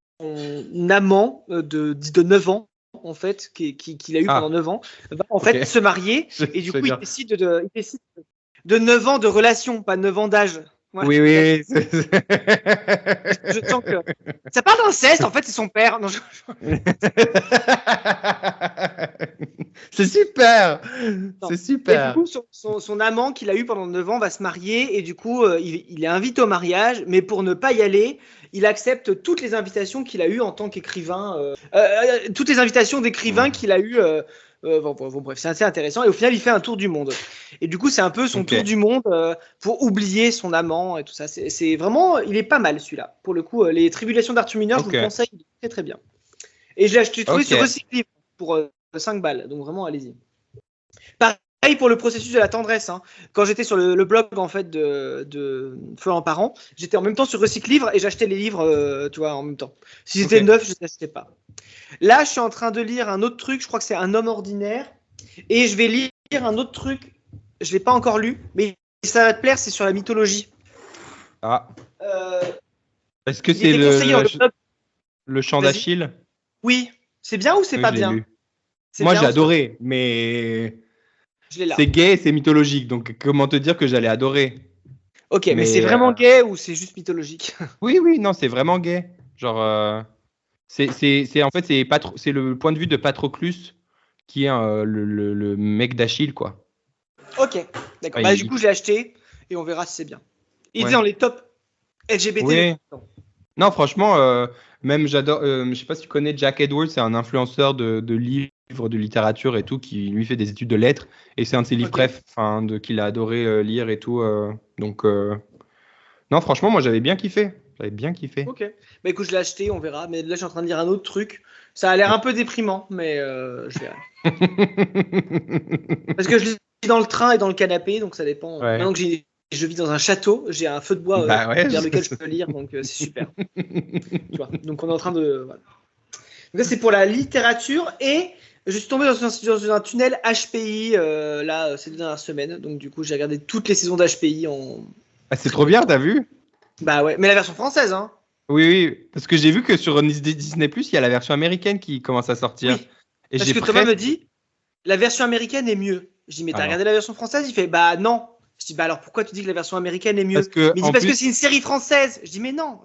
amant de 9 ans, en fait, qu'il a eu pendant 9 ans, va en fait se marier, et du coup, il décide de 9 ans de relation, pas 9 ans d'âge. Ouais, oui. Je sens que ça parle d'inceste. En fait, c'est son père. Non, C'est super. Non. C'est super. Et du coup, son amant qu'il a eu pendant 9 ans va se marier et du coup, il est invité au mariage, mais pour ne pas y aller, il accepte toutes les invitations qu'il a eues en tant qu'écrivain, toutes les invitations d'écrivains qu'il a eues. Bref, c'est assez intéressant. Et au final, il fait un tour du monde. Et du coup, c'est un peu son tour du monde pour oublier son amant et tout ça. C'est vraiment, il est pas mal celui-là. Pour le coup, les Tribulations d'Arthur Mineur, je vous le conseille, il est très très bien. Et je l'ai acheté trouvé sur Recyclivre pour 5 balles. Donc vraiment, allez-y. Pareil pour le processus de la tendresse. Hein. Quand j'étais sur le blog en fait de Florent Parent, j'étais en même temps sur Recyclivre et j'achetais les livres, tu vois, en même temps. Si c'était neuf, je ne les achetais pas. Là, je suis en train de lire un autre truc. Je crois que c'est Un homme ordinaire, et je vais lire un autre truc. Je l'ai pas encore lu, mais ça va te plaire. C'est sur la mythologie. Ah. Est-ce que c'est le chant d'Achille? Oui. C'est bien ou c'est pas bien? Moi, j'ai adoré, mais c'est gay, c'est mythologique. Donc, comment te dire que j'allais adorer? Ok, mais c'est vraiment gay ou c'est juste mythologique? Oui, non, c'est vraiment gay. Genre, c'est en fait c'est le point de vue de Patroclus qui est le mec d'Achille, quoi. Ok, d'accord. Du coup, je l'ai acheté et on verra si c'est bien. Il est dans les top LGBT. Oui. Non, franchement, même j'adore. Je sais pas si tu connais Jack Edwards, c'est un influenceur de livres, de littérature et tout, qui lui fait des études de lettres, et c'est un de ses livres bref, qu'il a adoré lire et tout. Donc, non, franchement, moi j'avais bien kiffé. Ok. Bah écoute, je l'ai acheté, on verra. Mais là, je suis en train de lire un autre truc. Ça a l'air un peu déprimant, mais je verrai. Parce que je lis dans le train et dans le canapé, donc ça dépend. Ouais. Maintenant que je vis dans un château, j'ai un feu de bois vers lequel je peux lire, donc c'est super. Tu vois, donc on est en train de. Voilà. Donc ça, c'est pour la littérature, et je suis tombé dans un tunnel HPI là ces 2 dernières semaines. Donc du coup, j'ai regardé toutes les saisons d'HPI en. Ah, c'est trop bien, t'as vu? Bah ouais, mais la version française, hein. Oui, parce que j'ai vu que sur Disney+, il y a la version américaine qui commence à sortir. Oui. Et parce que Thomas me dit, la version américaine est mieux. Je dis, mais t'as regardé la version française? Il fait, bah non. Je dis, bah alors pourquoi tu dis que la version américaine est mieux? Il dit, parce que c'est une série française. Je dis, mais non,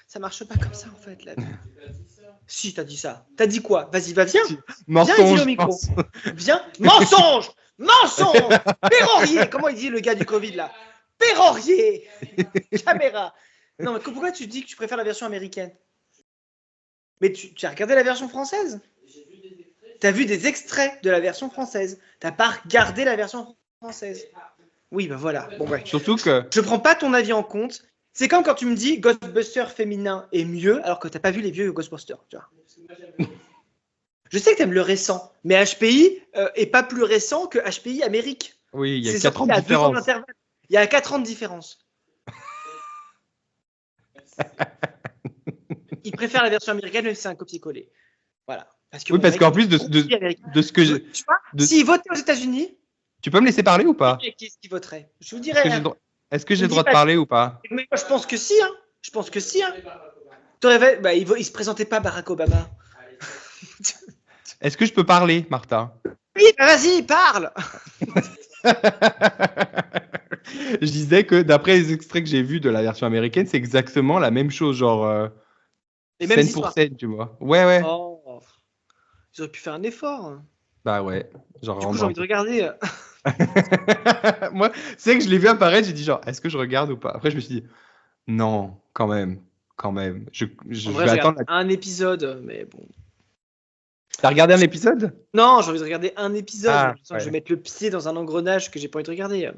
ça marche pas comme ça en fait. Là. Si, t'as dit ça. T'as dit quoi? Vas-y, viens. Mensonge. Viens, dis-le au micro. Viens. Mensonge. Pérorier. Comment il dit le gars du Covid là? Pérorier. Caméra. Non, mais pourquoi tu dis que tu préfères la version américaine? Mais tu as regardé la version française? Tu as vu des extraits de la version française. Tu n'as pas regardé la version française. Oui, bah voilà. Bon, ouais. Surtout que je prends pas ton avis en compte. C'est comme quand tu me dis Ghostbusters féminin est mieux alors que tu n'as pas vu les vieux Ghostbusters. Tu vois. Je sais que tu aimes le récent, mais HPI est pas plus récent que HPI Amérique. Oui, il y a 4 ans de différence. Il y a 4 ans de différence. Il préfère la version américaine même si c'est un copier-coller. Voilà. Parce que parce qu'en plus de ce que s'il votait aux États-Unis. Tu peux me laisser parler ou pas? Qui est-ce qui voterait? Je vous dirais. Est-ce que j'ai le droit de parler ou pas? Mais moi, je pense que si. Hein. Il se présentait pas Barack Obama. Est-ce que je peux parler, Martha? Oui, vas-y, parle. Je disais que d'après les extraits que j'ai vus de la version américaine, c'est exactement la même chose, genre scène pour scène, tu vois. Ouais. Oh, ils auraient pu faire un effort. Bah ouais. Genre, du coup, j'ai envie de regarder. Moi, c'est que je l'ai vu apparaître, j'ai dit genre, est-ce que je regarde ou pas? Après, je me suis dit, non, quand même. Je vais attendre un épisode, mais bon. T'as regardé un épisode? Non, j'ai envie de regarder un épisode. Je vais mettre le pied dans un engrenage que j'ai pas envie de regarder.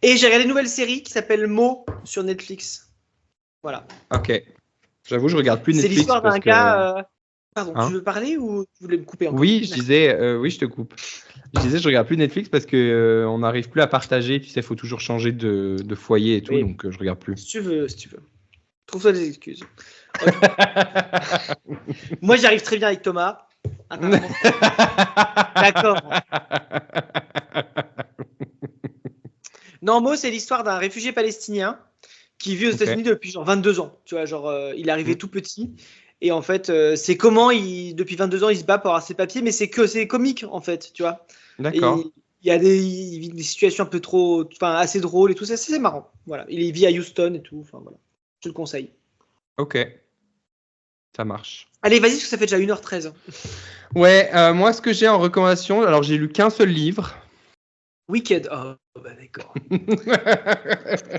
Et j'ai regardé une nouvelle série qui s'appelle Mo sur Netflix. Voilà. Ok. J'avoue, je regarde plus Netflix. C'est l'histoire d'un gars. Pardon, tu veux parler ou tu voulais me couper encore? Oui, je disais, oui, je te coupe. Je disais, je regarde plus Netflix parce que on n'arrive plus à partager. Tu sais, il faut toujours changer de foyer et tout, donc je regarde plus. Si tu veux. Trouve-toi des excuses. Okay. Moi, j'y arrive très bien avec Thomas. D'accord. Non, Mo, c'est l'histoire d'un réfugié palestinien qui vit aux États-Unis depuis genre 22 ans. Tu vois, genre, il est arrivé tout petit. Et en fait, c'est comment depuis 22 ans, il se bat pour avoir ses papiers, mais c'est comique, en fait, tu vois. D'accord. il vit des situations un peu assez drôles et tout ça, c'est marrant. Voilà, il vit à Houston et tout. Enfin voilà, je te le conseille. Ok, ça marche. Allez, vas-y, parce que ça fait déjà 1h13. Ouais, moi, ce que j'ai en recommandation, alors j'ai lu qu'un seul livre. Wicked. Oh, bah d'accord.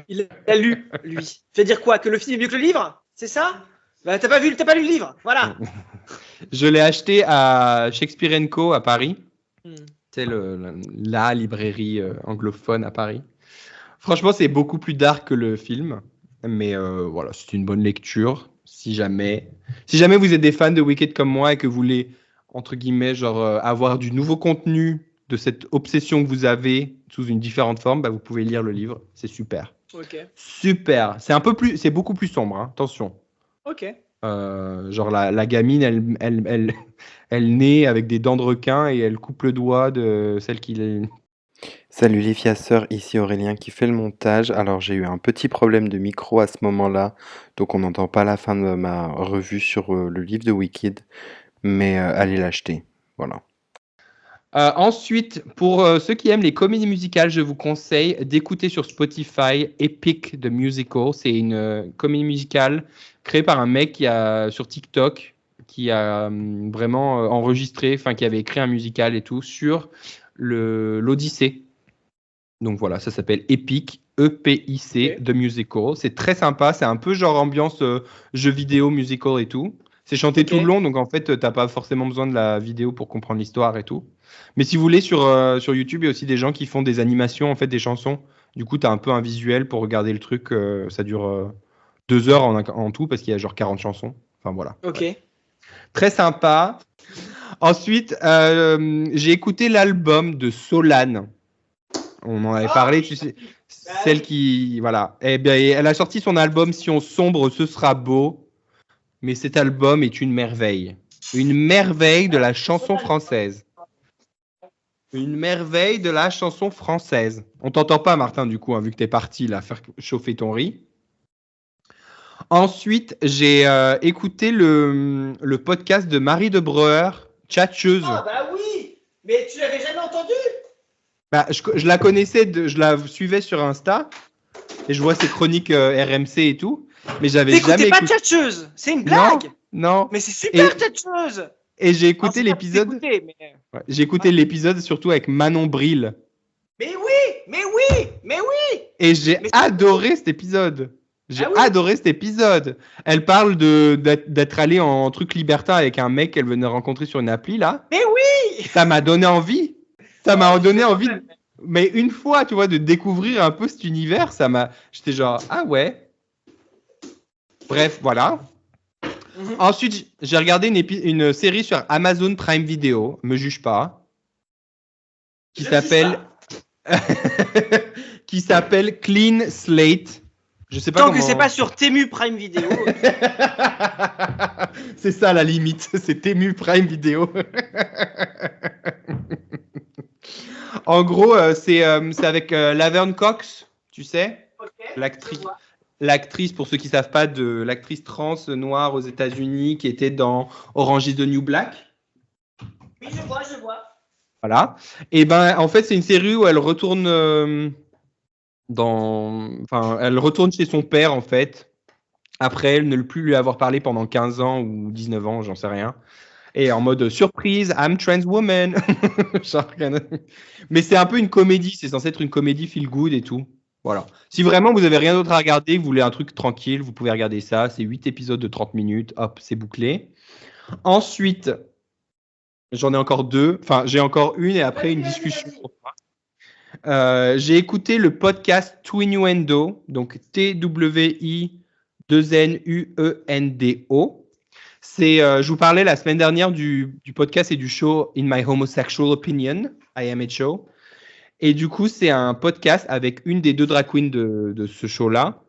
Il a lu, lui. Tu veux dire quoi? Que le film est mieux que le livre? C'est ça? Bah, t'as pas lu le livre. Voilà. Je l'ai acheté à Shakespeare & Co. à Paris. C'est la librairie anglophone à Paris. Franchement, c'est beaucoup plus dark que le film. Mais voilà, c'est une bonne lecture. Si jamais vous êtes des fans de Wicked comme moi et que vous voulez, entre guillemets, avoir du nouveau contenu de cette obsession que vous avez sous une différente forme, bah, vous pouvez lire le livre. C'est super. Ok. Super. C'est beaucoup plus sombre, hein. Attention. Ok. La gamine, elle naît avec des dents de requin et elle coupe le doigt de celle qui est. Salut les fiasseurs, ici Aurélien qui fait le montage. Alors j'ai eu un petit problème de micro à ce moment-là, donc on n'entend pas la fin de ma revue sur le livre de Wicked, mais allez l'acheter. Voilà. Ensuite, pour ceux qui aiment les comédies musicales, je vous conseille d'écouter sur Spotify Epic the Musical. C'est une comédie musicale créée par un mec sur TikTok qui a vraiment enregistré, qui avait écrit un musical et tout sur l'Odyssée. Donc voilà, ça s'appelle Epic, E-P-I-C, The Musical. C'est très sympa, c'est un peu genre ambiance jeu vidéo, musical et tout. C'est chanté tout le long, donc en fait, t'as pas forcément besoin de la vidéo pour comprendre l'histoire et tout. Mais si vous voulez, sur YouTube, il y a aussi des gens qui font des animations, en fait, des chansons. Du coup, tu as un peu un visuel pour regarder le truc. Ça dure 2 heures en tout, parce qu'il y a genre 40 chansons. Enfin, voilà. Ok. Ouais. Très sympa. Ensuite, j'ai écouté l'album de Solane. On en avait parlé, tu sais. Celle qui... Voilà. Eh bien, elle a sorti son album « Si on sombre, ce sera beau ». Mais cet album est une merveille. Une merveille de la chanson française. Une merveille de la chanson française. On t'entend pas, Martin, du coup, hein, vu que t'es parti là faire chauffer ton riz. Ensuite, j'ai écouté le podcast de Marie de Breuer, Tchatcheuse. Ah bah oui, mais tu l'avais jamais entendu? Bah, je la connaissais, je la suivais sur Insta et je vois ses chroniques RMC et tout, mais j'avais jamais écouté. T'écoutais pas Tchatcheuse, c'est une blague. Non. Mais c'est super Tchatcheuse. Et j'ai écouté l'épisode. Ouais, j'ai écouté l'épisode surtout avec Manon Bril. Mais oui. Et j'ai adoré cet épisode. Adoré cet épisode. Elle parle d'être allée en truc libertin avec un mec qu'elle venait rencontrer sur une appli là. Mais oui. Ça m'a donné envie. Ça m'a donné envie. Mais une fois, tu vois, de découvrir un peu cet univers, j'étais genre ah ouais. Bref, voilà. Ensuite, j'ai regardé une série sur Amazon Prime Video, me juge pas, qui s'appelle Clean Slate. Je sais pas Tant que c'est pas sur Temu Prime Video. C'est ça la limite, c'est Temu Prime Video. En gros, c'est avec Laverne Cox, tu sais, l'actrice, pour ceux qui ne savent pas, l'actrice trans noire aux États-Unis qui était dans Orange is the New Black. Oui, je vois. Voilà. Et ben, en fait, c'est une série où elle retourne elle retourne chez son père, en fait, après elle ne plus lui avoir parlé pendant 15 ans ou 19 ans, j'en sais rien. Et en mode surprise, I'm trans woman. Mais c'est un peu une comédie, c'est censé être une comédie feel good et tout. Voilà. Si vraiment vous avez rien d'autre à regarder, vous voulez un truc tranquille, vous pouvez regarder ça. C'est 8 épisodes de 30 minutes. Hop, c'est bouclé. Ensuite, j'en ai encore 2. Enfin, j'ai encore une et après une discussion. J'ai écouté le podcast Twinuendo, donc TWI2NUENDO. Je vous parlais la semaine dernière du podcast et du show In My Homosexual Opinion, IMHO. Et du coup, c'est un podcast avec une des 2 drag queens de ce show-là,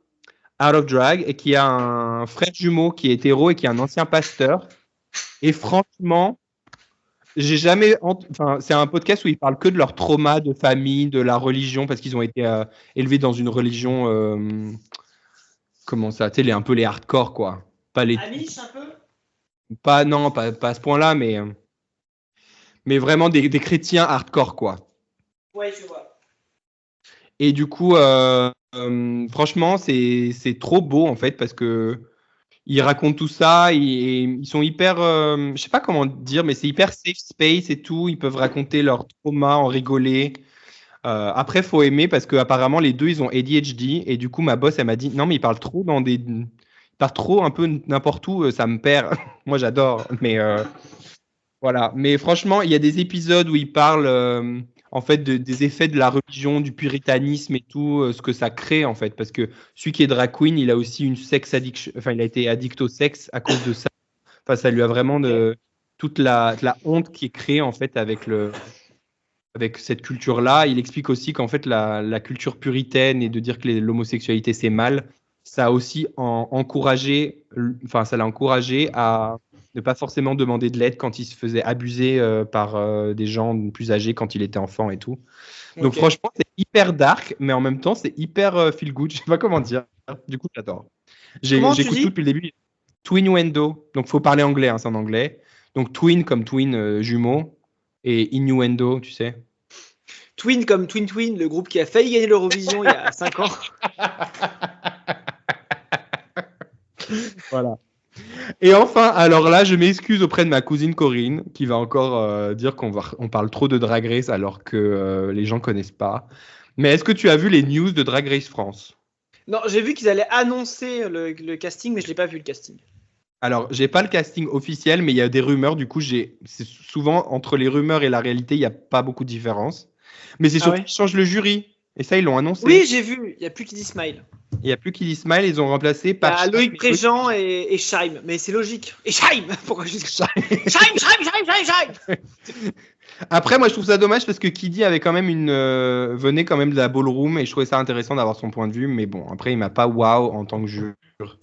Out of Drag, et qui a un frère jumeau qui est hétéro et qui est un ancien pasteur. Et franchement, c'est un podcast où ils parlent que de leur trauma de famille, de la religion, parce qu'ils ont été élevés dans une religion, comment ça, tu sais, un peu les hardcore, quoi. Pas les. Amish, un peu. Pas à ce point-là, mais vraiment des chrétiens hardcore, quoi. Ouais, je vois. Et du coup, franchement, c'est trop beau en fait parce que ils racontent tout ça et ils sont hyper, je sais pas comment dire, mais c'est hyper safe space et tout. Ils peuvent raconter leur trauma, en rigoler. Après, faut aimer parce que apparemment les deux ils ont ADHD et du coup ma boss elle m'a dit non mais ils parlent trop ils parlent trop un peu n'importe où, ça me perd. Moi j'adore, mais voilà. Mais franchement, il y a des épisodes où ils parlent en fait des effets de la religion, du puritanisme et tout, ce que ça crée en fait. Parce que celui qui est drag queen, il a aussi une sex addiction, enfin il a été addict au sexe à cause de ça. Enfin, ça lui a vraiment toute la honte qui est créée en fait avec cette culture-là. Il explique aussi qu'en fait la culture puritaine et de dire que l'homosexualité c'est mal, ça a aussi encouragé, enfin ça l'a encouragé à ne pas forcément demander de l'aide quand il se faisait abuser par des gens plus âgés quand il était enfant et tout. Donc franchement, c'est hyper dark, mais en même temps, c'est hyper feel good. Je sais pas comment dire. Du coup, j'adore. J'écoute tout depuis le début. Twinnuendo. Donc, faut parler anglais, hein, c'est en anglais. Donc, twin comme twin, jumeau. Et innuendo, tu sais. Twin comme Twin Twin, le groupe qui a failli gagner l'Eurovision il y a 5 ans. Voilà. Et enfin, alors là, je m'excuse auprès de ma cousine Corinne, qui va encore dire qu'on parle trop de Drag Race alors que les gens connaissent pas. Mais est-ce que tu as vu les news de Drag Race France? Non, j'ai vu qu'ils allaient annoncer le casting, mais je l'ai pas vu le casting. Alors, j'ai pas le casting officiel, mais il y a des rumeurs. Du coup, c'est souvent entre les rumeurs et la réalité, il n'y a pas beaucoup de différence. Mais c'est surtout qu'ils changent le jury. Et ça, ils l'ont annoncé. Oui, j'ai vu. Il n'y a plus Kiddy Smile. Il n'y a plus Kiddy Smile, ils ont remplacé par Loïc Préjean et Scheim. Mais c'est logique. Et Scheim. Pourquoi je dis Scheim. Après, moi, je trouve ça dommage parce que Kiddy avait quand même venait quand même de la ballroom et je trouvais ça intéressant d'avoir son point de vue. Mais bon, après, il m'a pas wow en tant que juré.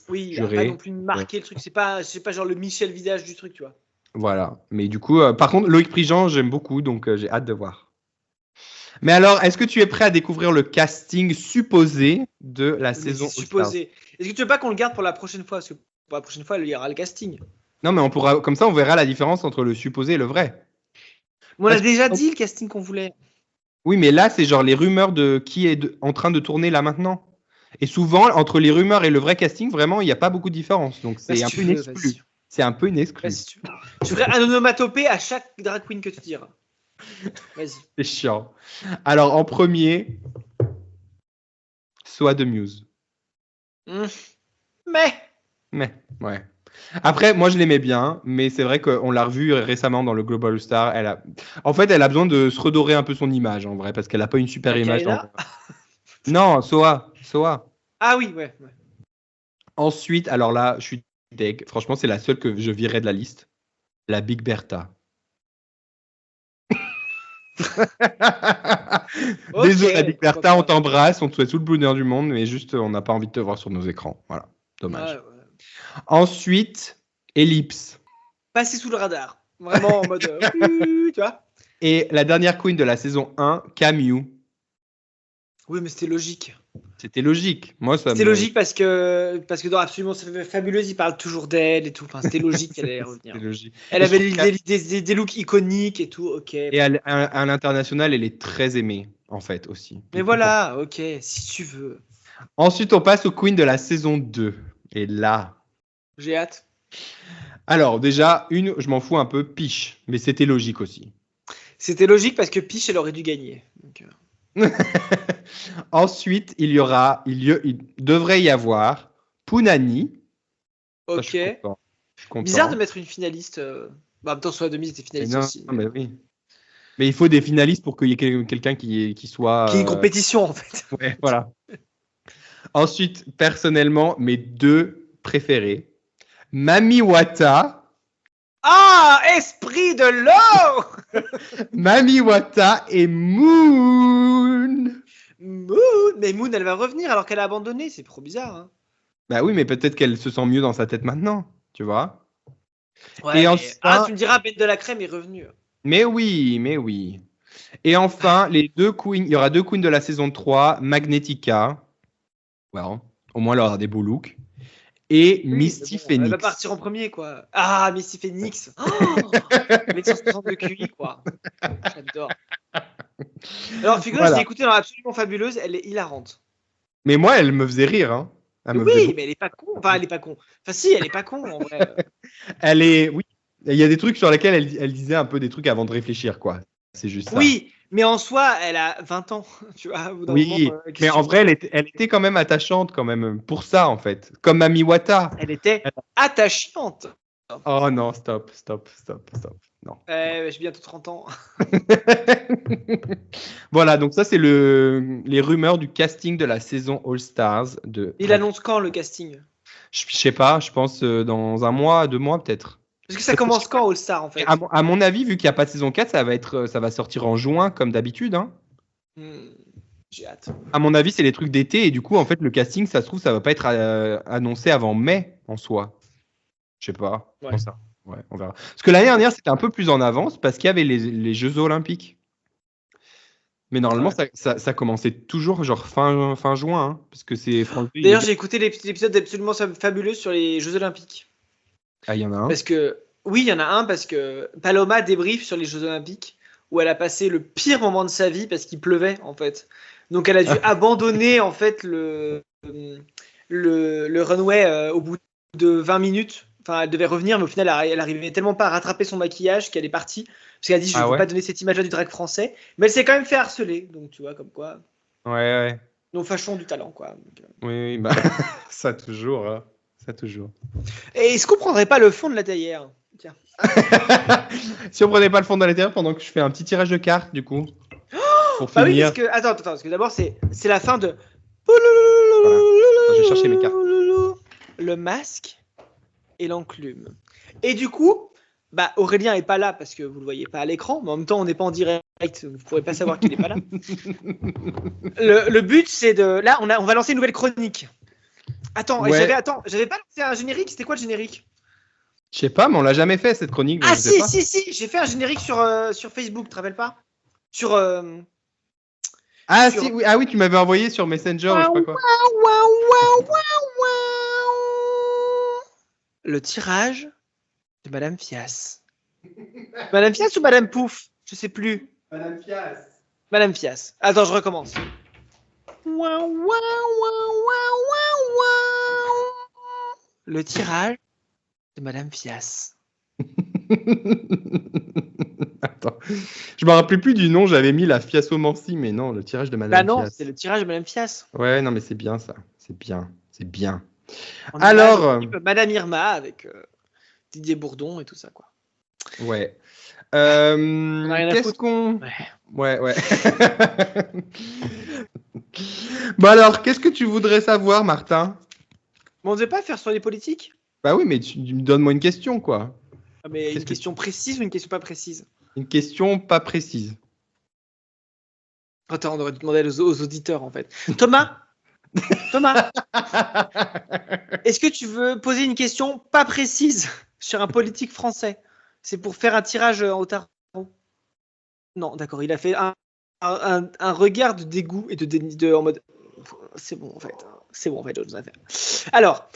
Oui, il n'a pas non plus marqué le truc. C'est pas genre le Michel visage du truc, tu vois. Voilà. Mais du coup, par contre, Loïc Prigent, j'aime beaucoup, donc j'ai hâte de voir. Mais alors, est-ce que tu es prêt à découvrir le casting supposé de la saison supposé. Est-ce que tu veux pas qu'on le garde pour la prochaine fois? Parce que pour la prochaine fois, il y aura le casting. Non, mais on pourra, comme ça, on verra la différence entre le supposé et le vrai. On a déjà dit le casting qu'on voulait. Oui, mais là, c'est genre les rumeurs de qui est en train de tourner là maintenant. Et souvent, entre les rumeurs et le vrai casting, vraiment, il n'y a pas beaucoup de différence. Donc, c'est un peu une exclue. C'est un peu une exclue. Tu ferais un onomatopée à chaque drag queen que tu diras. Vas-y. C'est chiant. Alors, en premier, Soa de Muse. Mais, ouais. Après, moi, je l'aimais bien, mais c'est vrai qu'on l'a revue récemment dans le Global Star. En fait, elle a besoin de se redorer un peu son image, en vrai, parce qu'elle n'a pas une super image. Non, Soa. Ah oui, ouais. Ensuite, alors là, je suis deg. Franchement, c'est la seule que je virais de la liste. La Big Bertha. Désolé, la Big Bertha, on t'embrasse, on te souhaite tout le bonheur du monde, mais juste, on n'a pas envie de te voir sur nos écrans. Voilà, dommage. Ouais. Ensuite, Ellipse. Passer sous le radar. Vraiment en mode. Tu vois. Et la dernière queen de la saison 1, Camille. Oui, mais c'était logique. C'était logique. C'était logique parce que dans Absolument Fabuleuse, il parle toujours d'elle et tout. Enfin, c'était logique qu'elle allait revenir. Logique. Elle avait des looks iconiques et tout. Ok. Et à l'international, elle est très aimée, en fait, aussi. Mais voilà, ok, si tu veux. Ensuite, on passe aux queens de la saison 2. Et là. J'ai hâte. Alors, déjà, je m'en fous un peu, Piche. Mais c'était logique aussi. C'était logique parce que Piche, elle aurait dû gagner. Donc, Ensuite, il devrait y avoir Punani. Ok. Ça, je suis content. Bizarre de mettre une finaliste. En même temps, soit demi était finaliste aussi. Non, mais oui. Mais il faut des finalistes pour qu'il y ait quelqu'un qui soit. Qui est une compétition, en fait. Ouais, voilà. Ensuite, personnellement, mes deux préférés. Mami Wata. Ah, esprit de l'eau. Mami Wata et Moon. Mais Moon, elle va revenir alors qu'elle a abandonné. C'est trop bizarre. Hein. Bah oui, mais peut-être qu'elle se sent mieux dans sa tête maintenant, tu vois. Ouais, tu me diras, Ben de la Crème est revenu. Mais oui. Et enfin, les deux queens, il y aura deux queens de la saison 3, Magnetica. Well, au moins elle aura des beaux looks. Et Misty Phoenix. Elle va partir en premier, quoi. Ah, Misty Phoenix. Avec son 60 de QI, quoi. J'adore. Alors, figure-toi, je l'ai écoutée dans Absolument Fabuleuse, elle est hilarante. Mais moi, elle me faisait rire. Hein. Oui, mais elle est pas con. Enfin, elle est pas con. Enfin, si, elle est pas con, en vrai. Oui. Il y a des trucs sur lesquels elle disait un peu des trucs avant de réfléchir, quoi. C'est juste ça. Oui, mais en soi, elle a 20 ans, tu vois. Oui, mais en vrai, elle était quand même attachante, quand même, pour ça, en fait. Comme Mami Wata. Elle était attachante. Oh non, stop. Non. J'ai bientôt 30 ans. Voilà, donc ça, c'est les rumeurs du casting de la saison All Stars. Il annonce quand le casting? Je sais pas, je pense dans 1 mois, 2 mois peut-être. Parce que ça commence quand All Star en fait? À mon avis, vu qu'il n'y a pas de saison 4, ça va sortir en juin comme d'habitude. Hein. J'ai hâte. À mon avis, c'est les trucs d'été et du coup, en fait, le casting, ça se trouve, ça va pas être annoncé avant mai en soi. Je sais pas. Ouais. Ouais, on verra. Parce que l'année dernière, c'était un peu plus en avance parce qu'il y avait les Jeux Olympiques. Mais normalement, ça commençait toujours genre fin juin, hein, parce que c'est. D'ailleurs, j'ai écouté l'épisode d'Absolument Fabuleux sur les Jeux Olympiques. Ah, il y en a un. Parce que oui, il y en a un parce que Paloma débrief sur les Jeux Olympiques où elle a passé le pire moment de sa vie parce qu'il pleuvait en fait. Donc elle a dû abandonner en fait le runway au bout de 20 minutes. Enfin, elle devait revenir, mais au final, elle arrivait tellement pas à rattraper son maquillage qu'elle est partie. Parce qu'elle a dit, je ne veux pas donner cette image-là du drag français. Mais elle s'est quand même fait harceler. Donc, tu vois, comme quoi. Ouais. Nos fachons du talent, quoi. Donc, Oui, bah, ça toujours. Hein. Ça toujours. Et est-ce qu'on prendrait pas le fond de la théière? Tiens. Si on prenait pas le fond de la théière pendant que je fais un petit tirage de cartes, du coup. Pour finir. Oui, parce que. Attends, parce que d'abord, c'est la fin de. Voilà. Je vais chercher mes cartes. Le masque et l'enclume. Et du coup, bah, Aurélien est pas là parce que vous le voyez pas à l'écran, mais en même temps on n'est pas en direct, vous pourrez pas savoir qu'il est pas là. Le but c'est de, là on va lancer une nouvelle chronique. Attends, ouais. j'avais pas lancé un générique. C'était quoi le générique? Je sais pas, mais on l'a jamais fait cette chronique. Ah si, j'ai fait un générique sur Facebook, tu te rappelles pas? Si, oui, ah oui, tu m'avais envoyé sur Messenger, je sais pas quoi. Le tirage de Madame Fias. Madame Fias ou Madame Pouf? Je sais plus. Madame Fias. Madame Fias. Attends, je recommence. Le tirage de Madame Fias. Attends, je me rappelais plus du nom, j'avais mis la fiasomancie, mais non, le tirage de Madame Fias. Bah non, c'est le tirage de Madame Fias. Ouais, non, mais c'est bien ça, c'est bien. Alors, Madame Irma avec Didier Bourdon et tout ça, quoi. Ouais. Qu'est-ce qu'on... Ouais. Bon alors, qu'est-ce que tu voudrais savoir, Martin? On ne devait pas faire sur les politiques? Bah oui, mais tu me donnes-moi une question, quoi. Ah, mais une question précise ou une question pas précise? Une question pas précise. Attends, on aurait demandé aux auditeurs, en fait. Thomas, est-ce que tu veux poser une question pas précise sur un politique français? C'est pour faire un tirage au tarot? Non, d'accord, il a fait un regard de dégoût et de en mode c'est bon en fait, d'autres affaires. Alors,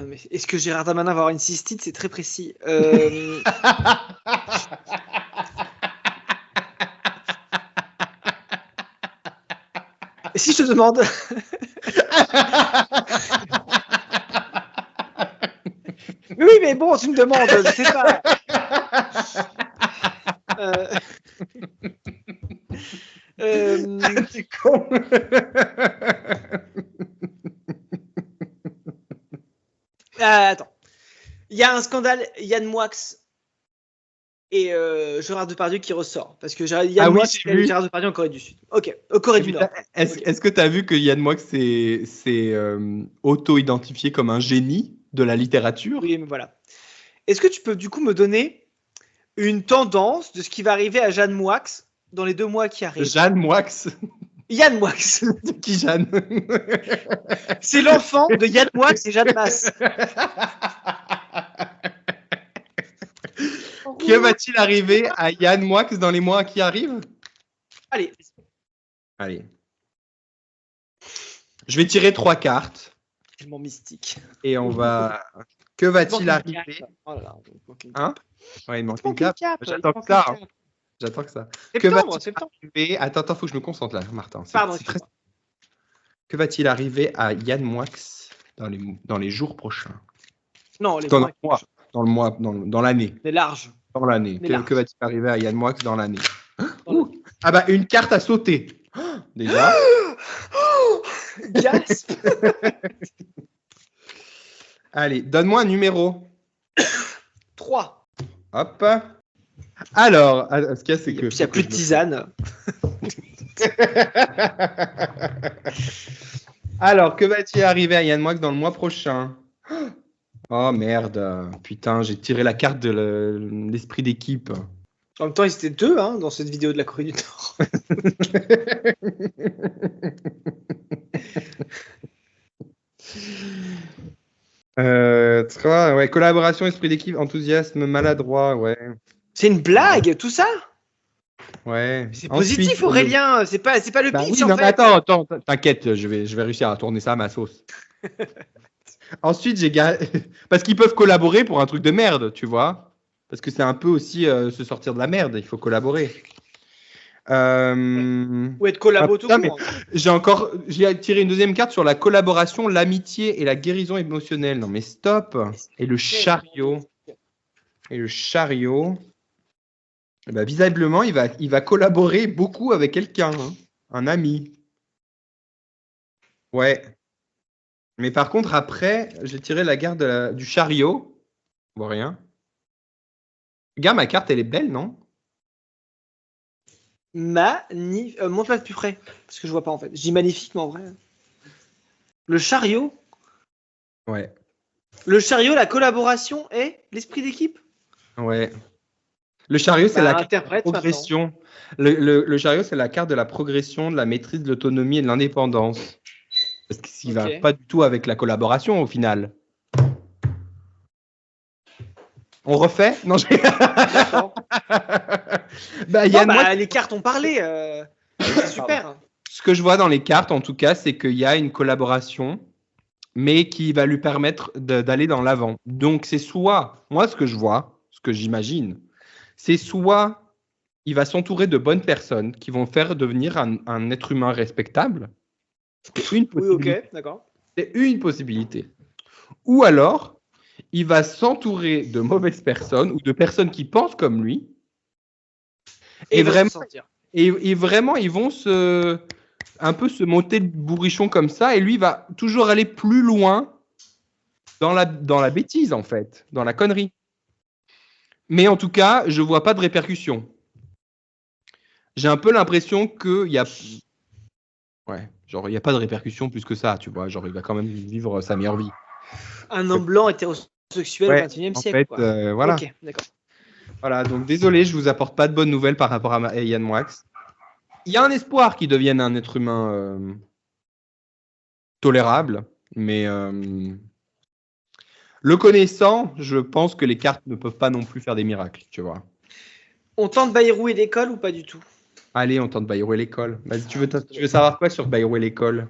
mais est-ce que Gérard Darmanin va avoir une cystite? C'est très précis. Et si je te demande Oui, mais bon, tu me demandes, je sais pas. C'est con. Attends. Il y a un scandale, Yann Moix et Gérard Depardieu qui ressort. Parce que Yann Moix et Gérard Depardieu en Corée du Sud. Ok, en Corée du Nord. Est-ce que tu as vu que Yann Moix s'est auto-identifié comme un génie de la littérature? Oui, mais voilà. Est-ce que tu peux du coup me donner une tendance de ce qui va arriver à Jeanne Moix dans les 2 mois qui arrivent? Jeanne Moix? Yann Moix. Qui Jeanne? C'est l'enfant de Yann Moix et Jeanne Masse. Que va-t-il arriver à Yann Moix dans les mois qui arrivent? Allez. Je vais tirer 3 cartes. Tellement mystique. Et on va... Que va-t-il arriver? Oh là là, hein? Ouais, il manque une cape. J'attends que ça. J'attends que ça. Septembre. Arriver... Attends, faut que je me concentre là, Martin. Pardon. Que va-t-il arriver à Yann Moix dans les jours prochains? Non, les dans le mois, dans l'année. C'est large. Dans l'année. Que va-t-il arriver à Yann Moix dans l'année? Ah bah, une carte à sauter. Déjà. Gasp. Allez, donne-moi un numéro. 3. Hop. Alors, ce qu'il y a, c'est que... Il n'y a plus de tisane. Alors, que va-t-il arriver à Yann Moix dans le mois prochain? Oh merde, putain, j'ai tiré la carte de l'esprit d'équipe. En même temps, ils étaient 2 dans cette vidéo de la Corée du Nord. Ouais, collaboration, esprit d'équipe, enthousiasme, maladroit, ouais. C'est une blague, tout ça? Ouais. C'est positif, Aurélien. C'est pas le pitch, en fait. Attends, t'inquiète, je vais réussir à tourner ça à ma sauce. Ensuite, parce qu'ils peuvent collaborer pour un truc de merde, tu vois. Parce que c'est un peu aussi se sortir de la merde, il faut collaborer. Ou être collabo tout court. J'ai tiré une deuxième carte sur la collaboration, l'amitié et la guérison émotionnelle. Non mais stop. Et le chariot. Eh ben, visiblement, il va collaborer beaucoup avec quelqu'un, un ami. Ouais. Mais par contre, après, j'ai tiré la carte du chariot. Bon, rien. Regarde, ma carte, elle est belle, non? Montre-la de plus près, parce que je vois pas en fait. Je dis magnifique, mais en vrai. Le chariot. Ouais. Le chariot, la collaboration et l'esprit d'équipe. Ouais. Le chariot, c'est la carte de la progression. Le chariot, c'est la carte de la progression, de la maîtrise, de l'autonomie et de l'indépendance. Parce qu'il va pas du tout avec la collaboration au final. On refait? Non, D'accord. Les cartes ont parlé. C'est super. Ce que je vois dans les cartes, en tout cas, c'est qu'il y a une collaboration, mais qui va lui permettre d'aller dans l'avant. Donc, c'est soit, moi, ce que je vois, ce que j'imagine, c'est soit il va s'entourer de bonnes personnes qui vont faire devenir un être humain respectable. C'est une possibilité. Oui, ok, d'accord. C'est une possibilité. Ou alors, il va s'entourer de mauvaises personnes ou de personnes qui pensent comme lui. Et vraiment, ils vont un peu se monter de bourrichon comme ça. Et lui, il va toujours aller plus loin dans la bêtise, en fait, dans la connerie. Mais en tout cas, je ne vois pas de répercussions. J'ai un peu l'impression qu'il y a... Ouais, genre, il n'y a pas de répercussions plus que ça, tu vois. Genre, il va quand même vivre sa meilleure vie. Un homme blanc hétérosexuel au XXIe siècle. En fait, voilà. Ok, d'accord. Voilà, donc désolé, je vous apporte pas de bonnes nouvelles par rapport à Yann Moix. Il y a un espoir qu'il devienne un être humain tolérable, mais le connaissant, je pense que les cartes ne peuvent pas non plus faire des miracles, tu vois. On tente Bayrou et l'école ou pas du tout? Allez, on tente Bayrou et l'école. Vas-y, tu veux savoir quoi sur Bayrou et l'école?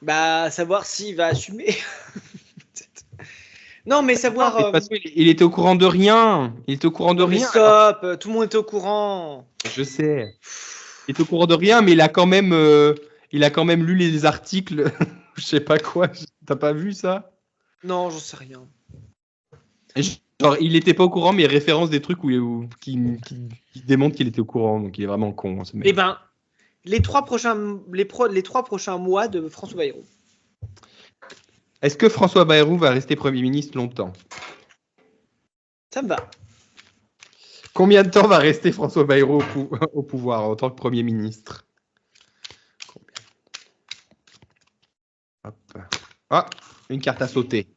Bah, savoir s'il va assumer. Non, mais savoir. De toute façon, il était au courant de rien. Il était au courant de rien. Stop, tout le monde était au courant. Je sais. Il était au courant de rien, mais il a quand même lu les articles. Je sais pas quoi. T'as pas vu ça? Non, j'en sais rien. Genre, il était pas au courant, mais il référence des trucs qui démontrent qu'il était au courant. Donc, il est vraiment con. Eh ben, les 3 prochains mois de François Bayrou. Est-ce que François Bayrou va rester Premier ministre longtemps? Ça me va. Combien de temps va rester François Bayrou au pouvoir en tant que Premier ministre? Hop. Ah, une carte à sauter.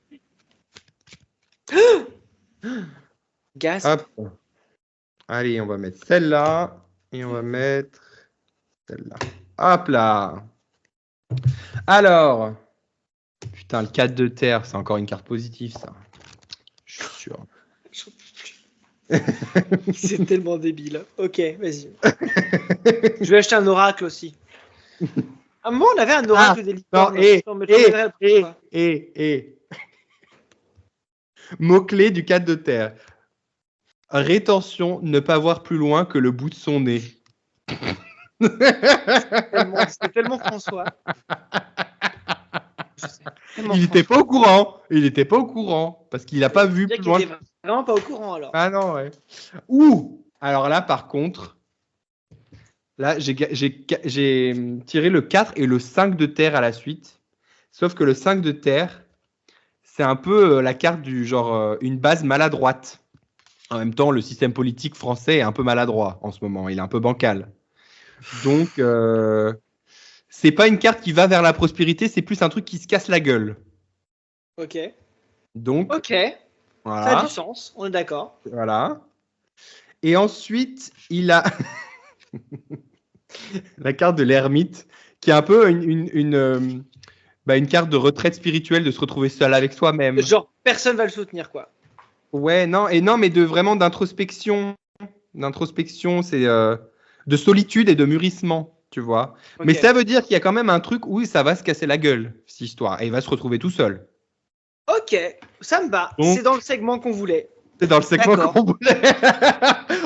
Gaz. Hop. Allez, on va mettre celle-là et on va mettre celle-là. Hop là. Alors... Putain, le 4 de terre, c'est encore une carte positive, ça. Je suis sûr. C'est tellement débile. Ok, vas-y. Je vais acheter un oracle aussi. À un moment, on avait un oracle des licornes. Mot-clé du 4 de terre. Rétention, ne pas voir plus loin que le bout de son nez. C'est tellement François. Il n'était pas au courant. Il n'était pas au courant parce qu'il n'a pas vu plus loin. Il était vraiment pas au courant alors. Ah non, ouais. Ou alors là, par contre, là j'ai tiré le 4 et le 5 de terre à la suite. Sauf que le 5 de terre, c'est un peu la carte du genre une base maladroite. En même temps, le système politique français est un peu maladroit en ce moment. Il est un peu bancal. Donc, c'est pas une carte qui va vers la prospérité, c'est plus un truc qui se casse la gueule. Ok. Donc, voilà. Ça a du sens, on est d'accord. Voilà. Et ensuite, il a la carte de l'ermite, qui est un peu une carte de retraite spirituelle, de se retrouver seul avec soi-même. Genre, personne va le soutenir, quoi. Ouais, non, mais vraiment d'introspection. D'introspection, c'est de solitude et de mûrissement, tu vois. Okay. Mais ça veut dire qu'il y a quand même un truc où ça va se casser la gueule, cette histoire, et il va se retrouver tout seul. Ok, ça me va. C'est dans le segment qu'on voulait. C'est dans le segment qu'on voulait.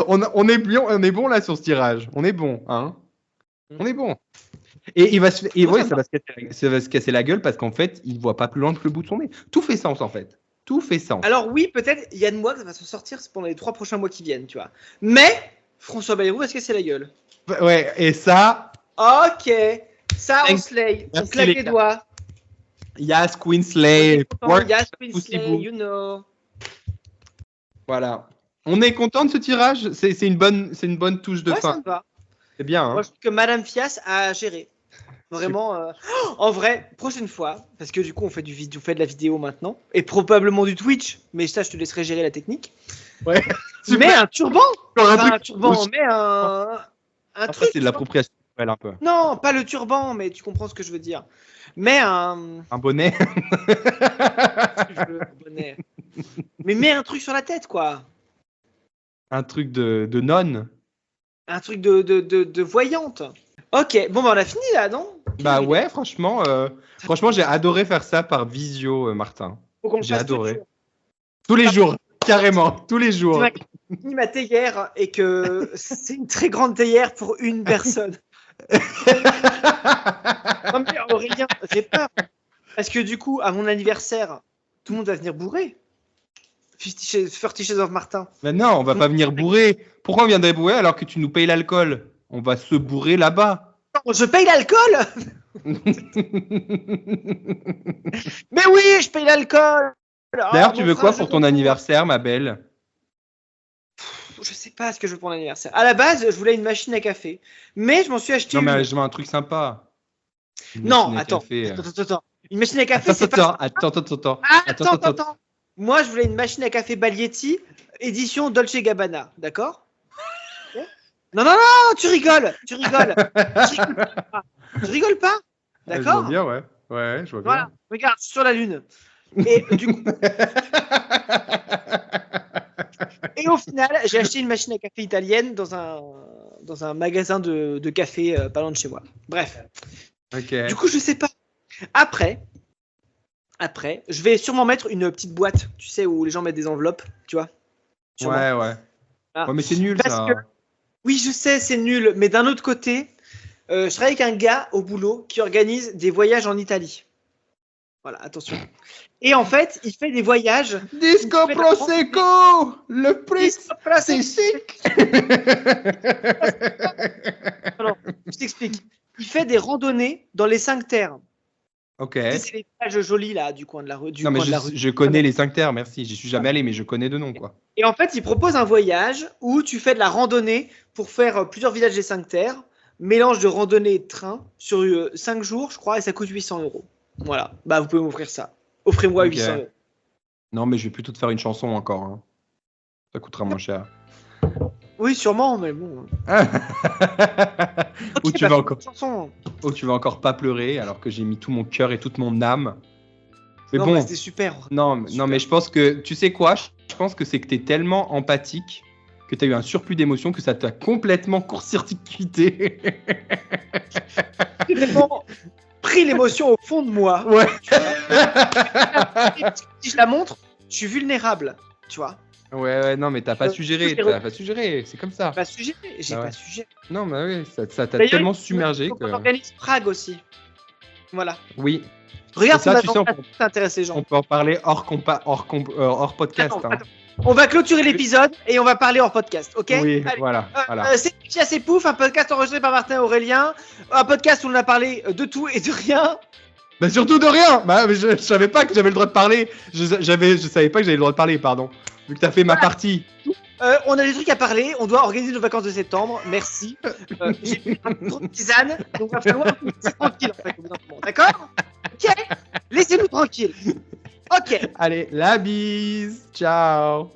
on est bon là sur ce tirage. On est bon, hein. On est bon. Et ça va se casser la gueule parce qu'en fait, il voit pas plus loin que le bout de son nez. Tout fait sens en fait. Tout fait sens. Alors oui, peut-être Yann Moix va se sortir pendant les 3 prochains mois qui viennent, tu vois. Mais François Bayrou va se casser la gueule. Ouais, et ça. Ok, ça on slay. On claque les doigts. Yes, Queen Slay. Yes, Queen Slay, you know. Voilà. On est content de ce tirage. C'est une bonne touche de fin. Ça me va. C'est bien. Hein. Moi, je trouve que Madame Fias a géré. Vraiment. En vrai, prochaine fois, parce que du coup, on fait de la vidéo maintenant, et probablement du Twitch, mais ça, je te laisserai gérer la technique. Ouais. Mais un turban. Un turban, mais un truc. C'est de l'appropriation un peu. Non, pas le turban, mais tu comprends ce que je veux dire. Mais un bonnet. Un bonnet. Mais mets un truc sur la tête, quoi. Un truc de nonne. Un truc de voyante. Ok, bon, bah on a fini là, non? Bah ouais, franchement, j'ai adoré faire ça par visio, Martin. J'ai adoré. Tous les jours, carrément, tous les jours. Fini ma théière et que c'est une très grande théière pour une personne. Non mais Aurélien, j'ai peur. Parce que du coup, à mon anniversaire, tout le monde va venir bourrer. 30 Shades of Martin. Mais non, on va pas venir bourrer. Pourquoi on viendrait bourrer alors que tu nous payes l'alcool? On va se bourrer là-bas. Non, je paye l'alcool. Mais oui, je paye l'alcool. D'ailleurs, tu veux quoi pour ton anniversaire, ma belle? Je sais pas ce que je veux pour mon anniversaire. À la base, je voulais une machine à café. Mais je m'en suis acheté une. Non, mais je veux un truc sympa. Non, attends. Une machine à café, c'est pas... Attends. Moi, je voulais une machine à café Balietti, édition Dolce Gabbana, d'accord? Non, tu rigoles. Tu rigoles pas, d'accord? Je vois bien, ouais. Ouais, je vois bien. Voilà, regarde, je suis sur la lune. Et du coup... Et au final, j'ai acheté une machine à café italienne dans un magasin de café pas loin de chez moi. Bref. Okay. Du coup, je sais pas. Après, je vais sûrement mettre une petite boîte, tu sais, où les gens mettent des enveloppes, tu vois. Sûrement. Ouais. Voilà. Ouais, mais c'est nul, ça. Oui, je sais, c'est nul. Mais d'un autre côté, je travaille avec un gars au boulot qui organise des voyages en Italie. Voilà, attention. Et en fait, il fait des voyages. Disco Prosecco, le prix c'est chic. Alors, je t'explique. Il fait des randonnées dans les 5 terres. Ok. C'est les plages jolies là du coin de la rue. Non, mais je connais les 5 terres, merci. J'y suis jamais allé, mais je connais de nom, quoi. Et en fait, il propose un voyage où tu fais de la randonnée pour faire plusieurs villages des 5 terres, mélange de randonnée et de train sur 5 jours, je crois, et ça coûte 800 €. Voilà. Bah, vous pouvez m'offrir ça. Offrez-moi 800 €. Non, mais je vais plutôt te faire une chanson encore. Hein. Ça coûtera moins cher. Oui, sûrement, mais bon. Ou tu vas encore pas pleurer alors que j'ai mis tout mon cœur et toute mon âme. Mais non, bon. mais c'était super. Non, mais je pense que tu sais quoi? Je pense que c'est que t'es tellement empathique que t'as eu un surplus d'émotion que ça t'a complètement court-circuité. J'ai vraiment pris l'émotion au fond de moi. Ouais. Si je la montre, je suis vulnérable, tu vois. Ouais, non, mais t'as pas suggéré, c'est comme ça. J'ai pas suggéré. Non, mais oui, ça t'a tellement submergé que... On organise Prague aussi. Voilà. Oui. Regarde, ça t'intéresse les gens. On peut en parler hors podcast. Attends. On va clôturer l'épisode et on va parler hors podcast, ok? Oui, allez. Voilà. C'est assez pouf, un podcast enregistré par Martin et Aurélien, un podcast où on a parlé de tout et de rien. Bah surtout de rien. Bah je savais pas que j'avais le droit de parler. Je savais pas que j'avais le droit de parler, pardon. Vu que t'as fait ma partie. On a des trucs à parler, on doit organiser nos vacances de septembre, merci. J'ai pris un trop de tisane, donc il va falloir nous laisser tranquille en fait, d'accord? Ok? Laissez-nous tranquille. Ok. Allez, la bise. Ciao.